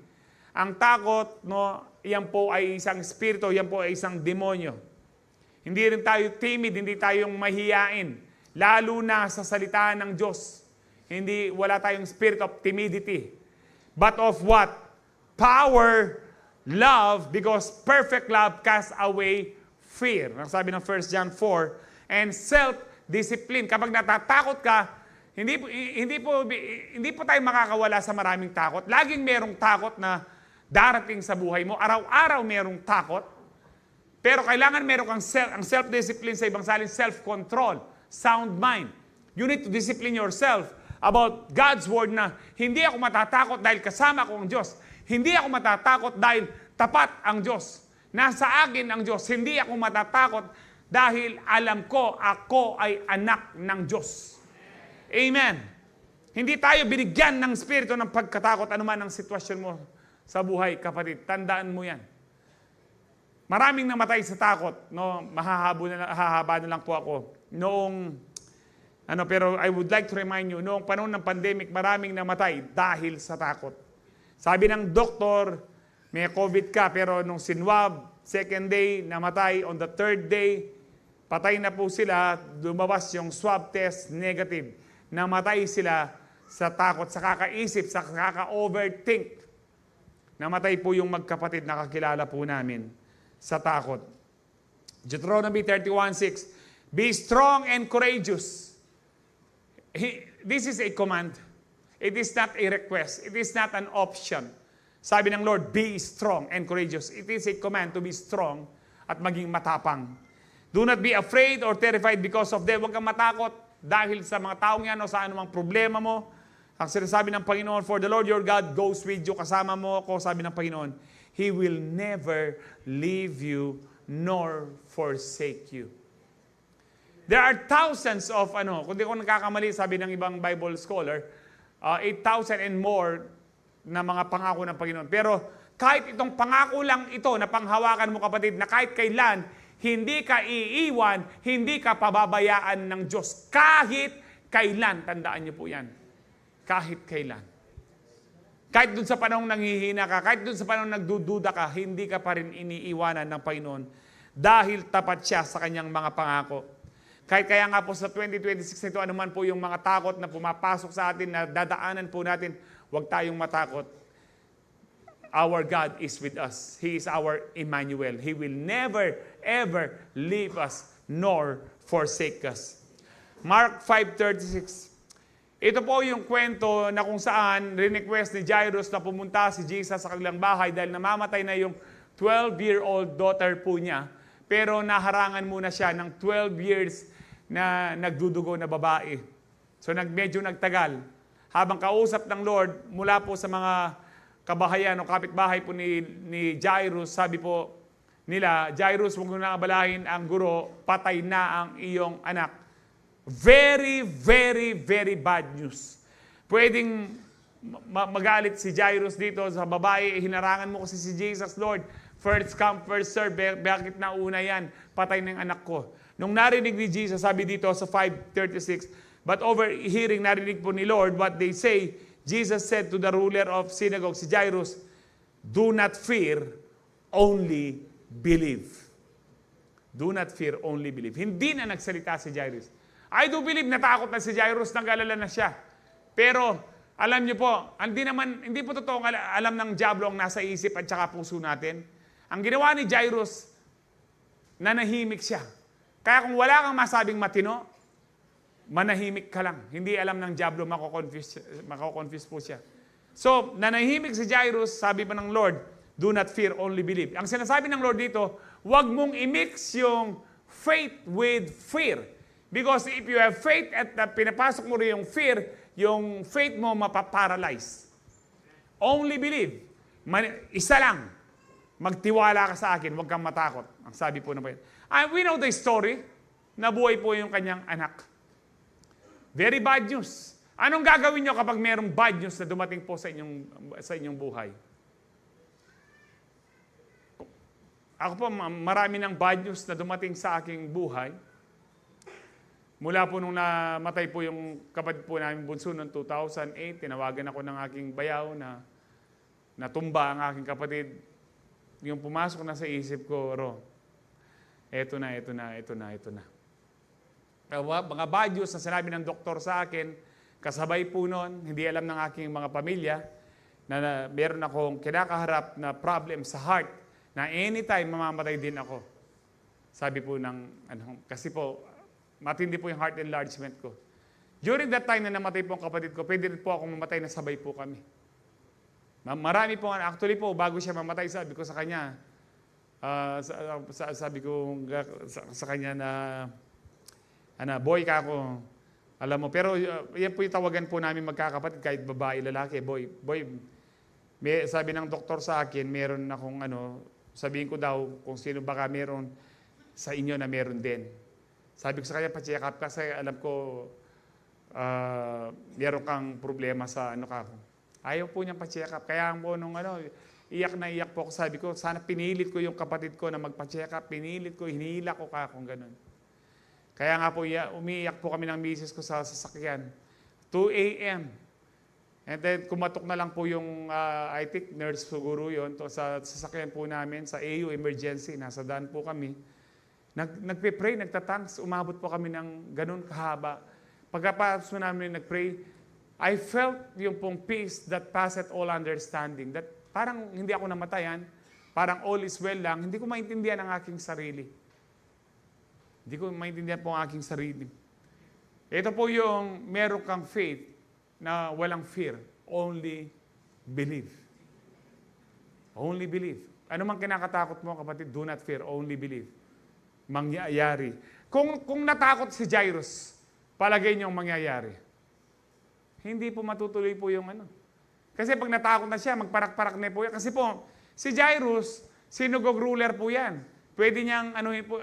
Ang takot, no, yan po ay isang spirito, yan po ay isang demonyo. Hindi rin tayo timid, hindi tayong mahiyain. Lalo na sa salita ng Diyos. Wala tayong spirit of timidity. But of what? Power, love, because perfect love casts away fear. Ang sabi ng 1 John 4, and self-discipline. Kapag natatakot ka, hindi po tayo makakawala sa maraming takot. Laging merong takot na darating sa buhay mo. Araw-araw merong takot. Pero kailangan meron kang ang self-discipline sa ibang salin, self-control, sound mind. You need to discipline yourself about God's word na hindi ako matatakot dahil kasama ko ang Diyos. Hindi ako matatakot dahil tapat ang Diyos. Nasa akin ang Diyos. Hindi ako matatakot dahil alam ko ako ay anak ng Diyos. Amen. Hindi tayo binigyan ng spirito ng pagkatakot anuman ang sitwasyon mo sa buhay, kapatid. Tandaan mo yan. Maraming namatay sa takot. No? Mahahaba na lang po ako. Pero I would like to remind you, noong panahon ng pandemic, maraming namatay dahil sa takot. Sabi ng doktor, may COVID ka, pero nung sinwab, second day, namatay. On the third day, patay na po sila, lumabas yung swab test, negative. Namatay sila sa takot, sa kakaisip, sa kaka-overthink. Namatay po yung magkapatid na kakilala po namin sa takot. Deuteronomy 31:6, be strong and courageous. This is a command. It is not a request. It is not an option. Sabi ng Lord, be strong and courageous. It is a command to be strong at maging matapang. Do not be afraid or terrified because of them. Huwag kang matakot dahil sa mga taong yan o sa anumang problema mo. Ang sinasabi ng Panginoon, for the Lord your God goes with you. Kasama mo ako, sabi ng Panginoon, He will never leave you nor forsake you. There are thousands of, kung di ko nagkakamali, sabi ng ibang Bible scholar, 8,000 and more na mga pangako ng Panginoon. Pero kahit itong pangako lang ito na panghawakan mo, kapatid, na kahit kailan, hindi ka iiwan, hindi ka pababayaan ng Diyos. Kahit kailan, tandaan niyo po yan. Kahit kailan. Kahit dun sa panahong nanghihina ka, kahit dun sa panahong nagdududa ka, hindi ka pa rin iniiwanan ng Panginoon dahil tapat siya sa kanyang mga pangako. Kahit kaya nga po sa 2026 nito, anuman po yung mga takot na pumapasok sa atin, na dadaanan po natin, huwag tayong matakot. Our God is with us. He is our Emmanuel. He will never, ever leave us nor forsake us. Mark 5:36. Ito po yung kwento na kung saan request ni Jairus na pumunta si Jesus sa kanilang bahay dahil namamatay na yung 12-year-old daughter po niya. Pero naharangan muna siya ng 12 years na nagdudugo na babae. So medyo nagtagal. Habang kausap ng Lord, mula po sa mga kabahayan o kapitbahay po ni Jairus, sabi po nila, Jairus, huwag mo na abalahin ang guro, patay na ang iyong anak. Very, very, very bad news. Pwedeng magalit si Jairus dito sa babae, hinarangan mo kasi si Jesus, Lord. First come, first serve. Bakit nauna yan? Patay ng anak ko. Nung narinig ni Jesus, sabi dito sa 5:36, but overhearing, narinig po ni Lord what they say, Jesus said to the ruler of synagogue, si Jairus, do not fear, only believe. Do not fear, only believe. Hindi na nagsalita si Jairus. I do believe natakot na si Jairus, nag-alala na siya. Pero Alam niyo po, hindi po totoong alam ng dyablo ang nasa isip at saka puso natin. Ang ginawa ni Jairus, nanahimik siya. Kaya kung wala kang masabing matino, manahimik ka lang. Hindi alam ng dyablo, mako-confuse po siya. So, nanahimik si Jairus, sabi pa ng Lord, do not fear, only believe. Ang sinasabi ng Lord dito, huwag mong i-mix yung faith with fear. Because if you have faith at pinapasok mo rin yung fear, yung faith mo mapaparalyze. Only believe. Isa lang. Magtiwala ka sa akin, huwag kang matakot. Ang sabi po na ba yun. We know the story. Nabuhay po yung kanyang anak. Very bad news. Anong gagawin nyo kapag mayroong bad news na dumating po sa inyong buhay? Ako po, marami ng bad news na dumating sa aking buhay. Mula po nung namatay po yung kapatid po namin bunso noong 2008, tinawagan ako ng aking bayaw na natumba ang aking kapatid. Yung pumasok na sa isip ko, eto na. Mga bad news na sinabi ng doktor sa akin, kasabay po noon, hindi alam ng aking mga pamilya, na meron akong kinakaharap na problem sa heart, na anytime mamamatay din ako. Sabi po kasi po, matindi po yung heart enlargement ko. During that time na namatay po ang kapatid ko, pwede rin po akong mamatay na sabay po kami. Marami po, actually po, bago siya mamatay, sabi ko sa kanya, sabi ko sa kanya na, boy ka ako, alam mo, pero yan po yung tawagan po namin magkakapatid, kahit babae, lalaki, boy, sabi ng doktor sa akin, meron akong sabihin ko daw kung sino baka meron sa inyo na meron din. Sabi ko sa kanya, pa-check up kasi alam ko meron kang problema sa ka. Ayaw po niyang pa-check up. Kaya po iyak na iyak po ako. Sabi ko, sana pinilit ko yung kapatid ko na magpa-check up. Pinilit ko, hinila ko kung ganun. Kaya nga po, umiiyak po kami ng misis ko sa sasakyan. 2 a.m. And then, kumatok na lang po yung, I think, nurse siguro yun, sa sasakyan po namin, sa AU emergency. Nasa daan po kami. Nagpe-pray, nagtatanks, umabot po kami ng ganun kahaba. Pagkapasok namin nagpray, I felt yung pong peace that passeth all understanding. That parang hindi ako namatayan, parang all is well lang, hindi ko maintindihan ang aking sarili. Hindi ko maintindihan po ang aking sarili. Ito po yung meron kang faith na walang fear. Only believe. Only believe. Ano mang kinakatakot mo, kapatid, do not fear, only believe. Mangyayari. Kung natakot si Jairus, palagay niyong mangyayari. Hindi po matutuloy po yung Kasi pag natakot na siya, magparak-parak na po yan. Kasi po, si Jairus, sinugog ruler po yan. Pwede niyang,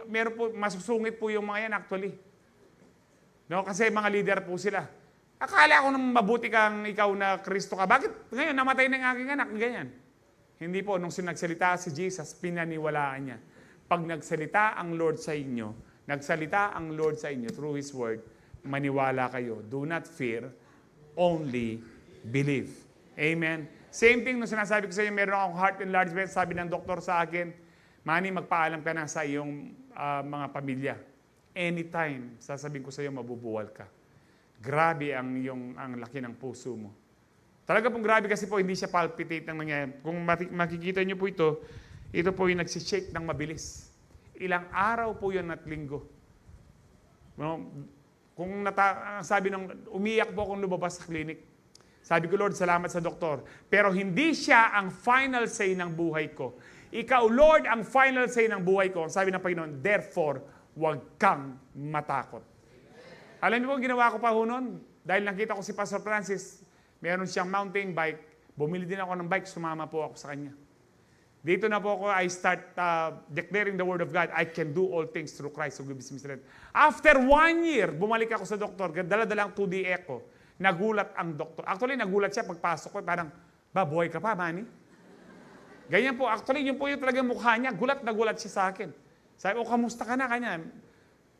meron po, masusungit po yung mga yan actually. No? Kasi mga leader po sila. Akala ko nang mabuti kang ikaw na Kristo ka. Bakit ngayon namatay na yung aking anak? Ganyan. Hindi po, nung sinagsalita si Jesus, pinaniwalaan niya. Pag nagsalita ang Lord sa inyo, through His Word, maniwala kayo. Do not fear, only believe. Amen. Same thing nung sinasabi ko sa inyo, meron akong heart enlargement, sabi ng doktor sa akin, Manny, magpaalam ka na sa iyong mga pamilya. Anytime, sasabihin ko sa iyo, mabubuwal ka. Grabe ang laki ng puso mo. Talaga pong grabe kasi po, hindi siya palpitate ng nangyayari. Kung makikita niyo po ito po yung nagsishake ng mabilis. Ilang araw po yun at linggo. No? Sabi umiyak po akong lumabas sa clinic. Sabi ko, Lord, salamat sa doktor. Pero hindi siya ang final say ng buhay ko. Ikaw, Lord, ang final say ng buhay ko. Sabi ng Panginoon, therefore, huwag kang matakot. Alam niyo po, ginawa ko pa ho noon. Dahil nakita ko si Pastor Francis, meron siyang mountain bike. Bumili din ako ng bike, sumama po ako sa kanya. Dito na po ako, I start declaring the Word of God. I can do all things through Christ who gives me strength. After 1 year, bumalik ako sa doktor. Dala-dalang 2D echo. Nagulat ang doktor. Actually, nagulat siya pagpasok ko. Parang, buhay ka pa, Manny? Ganyan po. Actually, yun po yung talagang mukha niya. Gulat na gulat siya sa akin. Sabi, kamusta ka na? Kanya.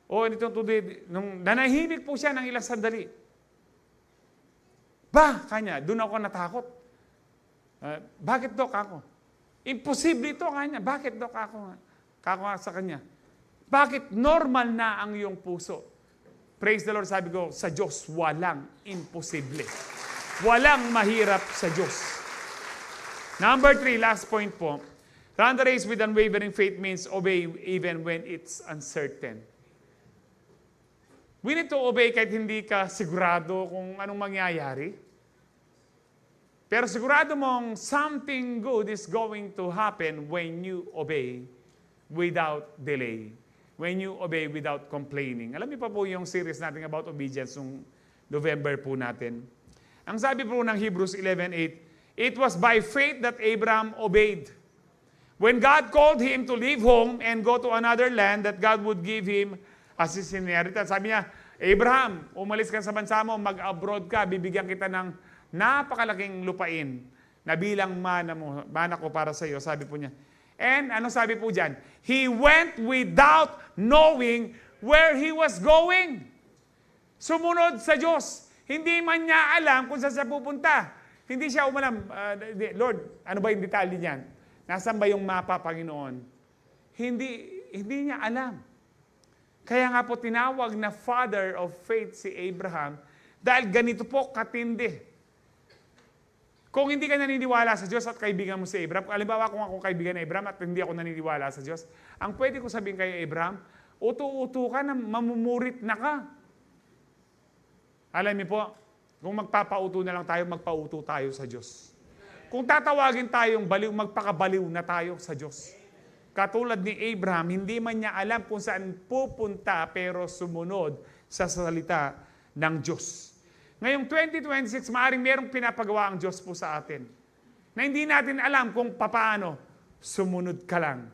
Nitong 2D. Nung nanahimik po siya ng ilang sandali. Kanya, doon ako natakot. Bakit, Dok, ako? Imposible ito kanya. Bakit, Dok, ako sa kanya? Bakit normal na ang iyong puso? Praise the Lord, sabi ko, sa Diyos walang imposible. Walang mahirap sa Diyos. Number 3, last point po. Run the race with unwavering faith means obey even when it's uncertain. We need to obey kahit hindi ka sigurado kung anong mangyayari. Pero sigurado mong something good is going to happen when you obey without delay. When you obey without complaining. Alam niyo pa po yung series natin about obedience nung November po natin. Ang sabi po ng Hebrews 11:8, it was by faith that Abraham obeyed. When God called him to leave home and go to another land that God would give him as his inheritance. Sabi niya, Abraham, umalis ka sa bansa mo, mag-abroad ka, bibigyan kita ng napakalaking lupain na bilang mana ko para sa iyo, sabi po niya. And ano sabi po dyan? He went without knowing where he was going. Sumunod sa Diyos. Hindi man niya alam kung saan siya pupunta. Hindi siya umalam, Lord, ano ba yung detalye niyan? Nasaan ba yung mapa, Panginoon? Hindi niya alam. Kaya nga po tinawag na father of faith si Abraham dahil ganito po katindi. Kung hindi ka naniniwala sa Diyos at kaibigan mo si Abraham, halimbawa kung ako kaibigan ni Abraham at hindi ako naniniwala sa Diyos, ang pwede ko sabihin kay Abraham, uto-uto ka na mamumurit na ka. Alam niyo po, kung magpapauto na lang tayo, magpauto tayo sa Diyos. Kung tatawagin tayong baliw, magpakabaliw na tayo sa Diyos. Katulad ni Abraham, hindi man niya alam kung saan pupunta pero sumunod sa salita ng Diyos. Ngayong 2026, maaaring merong pinapagawa ang Diyos po sa atin na hindi natin alam kung paano. Sumunod ka lang.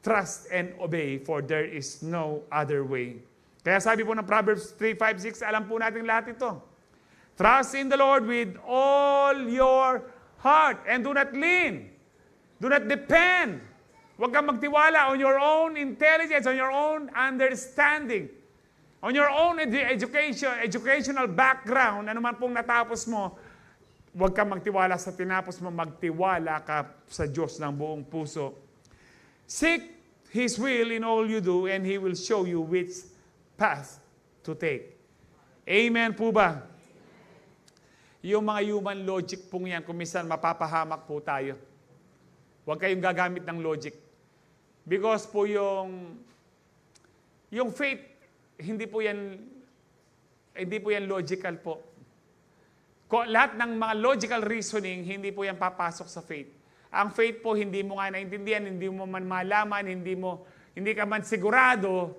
Trust and obey, for there is no other way. Kaya sabi po ng Proverbs 3:5-6, alam po natin lahat ito. Trust in the Lord with all your heart and do not lean. Do not depend. Huwag kang magtiwala on your own intelligence, on your own understanding, on your own educational background, ano man pong natapos mo, huwag kang magtiwala sa tinapos mo, magtiwala ka sa Diyos ng buong puso. Seek His will in all you do and He will show you which path to take. Amen po ba? Yung mga human logic pong yan, kung minsan mapapahamak po tayo. Huwag kayong gagamit ng logic. Because po yung faith, hindi po yan logical po. Lahat ng mga logical reasoning, hindi po yan papasok sa faith. Ang faith po, hindi mo nga naintindihan, hindi mo man malaman, hindi ka man sigurado,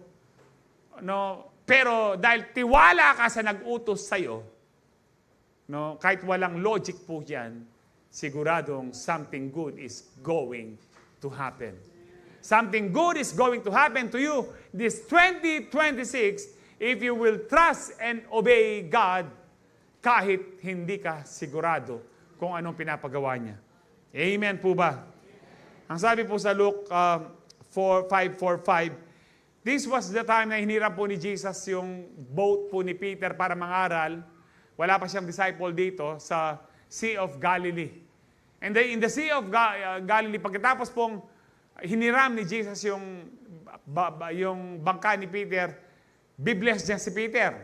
no? Pero dahil tiwala ka sa nag-utos sa'yo, no? Kahit walang logic po yan, siguradong something good is going to happen. Something good is going to happen to you this 2026 if you will trust and obey God kahit hindi ka sigurado kung anong pinapagawa niya. Amen po ba? Ang sabi po sa Luke 5:4-5, this was the time na hinirap po ni Jesus yung boat po ni Peter para mangaral. Wala pa siyang disciple dito sa Sea of Galilee. And then in the Sea of Galilee, pagkatapos pong hiniram ni Jesus yung bangka ni Peter, bibless niya si Peter.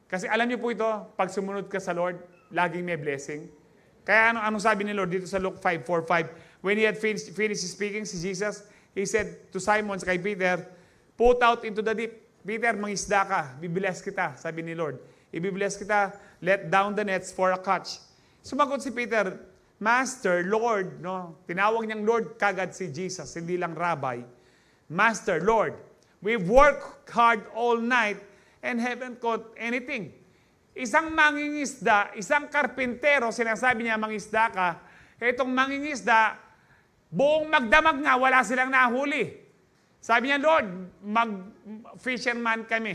Kasi alam niyo po ito, pag sumunod ka sa Lord, laging may blessing. Kaya anong sabi ni Lord dito sa Luke 5:4-5? When he had finished speaking, si Jesus, he said to Simon, kay Peter, put out into the deep. Peter, mangisda ka, bibless kita, sabi ni Lord. Ibibless kita, let down the nets for a catch. Sumagot si Peter, Master, Lord, no? Tinawag niyang Lord kagad si Jesus, hindi lang Rabbi. Master, Lord, we've worked hard all night and haven't caught anything. Isang mangingisda, isang karpintero, sinasabi niya mangisda ka, itong mangingisda, buong magdamag nga, wala silang nahuli. Sabi niya, Lord, mag-fisherman kami.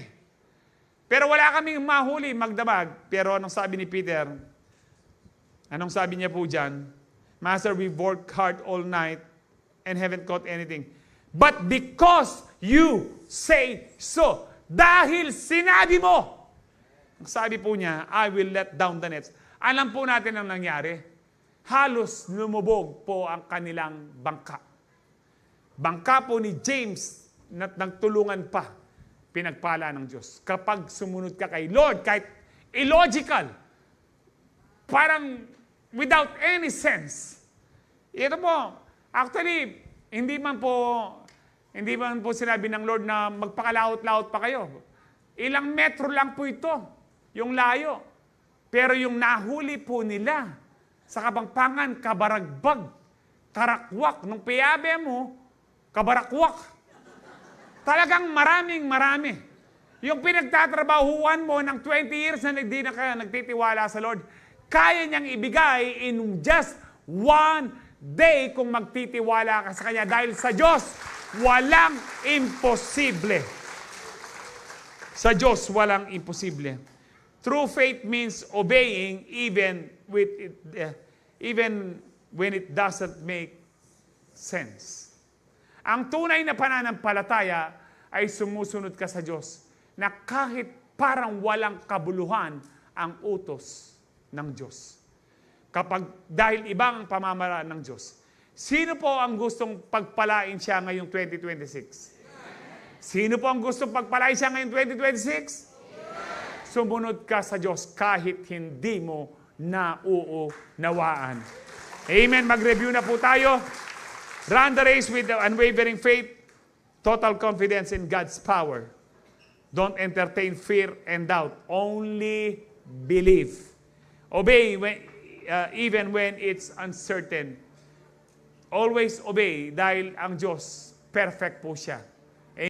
Pero wala kaming mahuli, magdamag. Pero anong sabi ni Peter? Anong sabi niya po dyan? Master, we've worked hard all night and haven't caught anything. But because you say so, dahil sinabi mo, ang sabi po niya, I will let down the nets. Alam po natin ang nangyari. Halos lumubog po ang kanilang bangka. Bangka po ni James na nagtulungan pa, pinagpala ng Diyos. Kapag sumunod ka kay Lord, kahit illogical, parang without any sense. Ito po, actually, hindi man po sinabi ng Lord na magpakalaot-laot pa kayo. Ilang metro lang po ito, yung layo. Pero yung nahuli po nila sa Kapampangan, Kabaragbag, Karakwak, nung piyabe mo, Kabarakwak. Talagang marami. Yung pinagtatrabahuan mo ng 20 years na hindi na ka nagtitiwala sa Lord, kaya niyang ibigay in just one day kung magtitiwala ka sa Kanya. Dahil sa Diyos, walang imposible. Sa Diyos, walang imposible. True faith means obeying even when it doesn't make sense. Ang tunay na pananampalataya ay sumusunod ka sa Diyos na kahit parang walang kabuluhan ang utos ng Diyos. Dahil ibang pamamaraan ng Diyos. Sino po ang gustong pagpalain siya ngayong 2026? Sino po ang gustong pagpalain siya ngayong 2026? Sumunod ka sa Diyos kahit hindi mo nauunawaan. Amen. Mag-review na po tayo. Run the race with unwavering faith, total confidence in God's power. Don't entertain fear and doubt. Only believe. Obey even when it's uncertain. Always obey dahil ang Diyos, perfect po siya.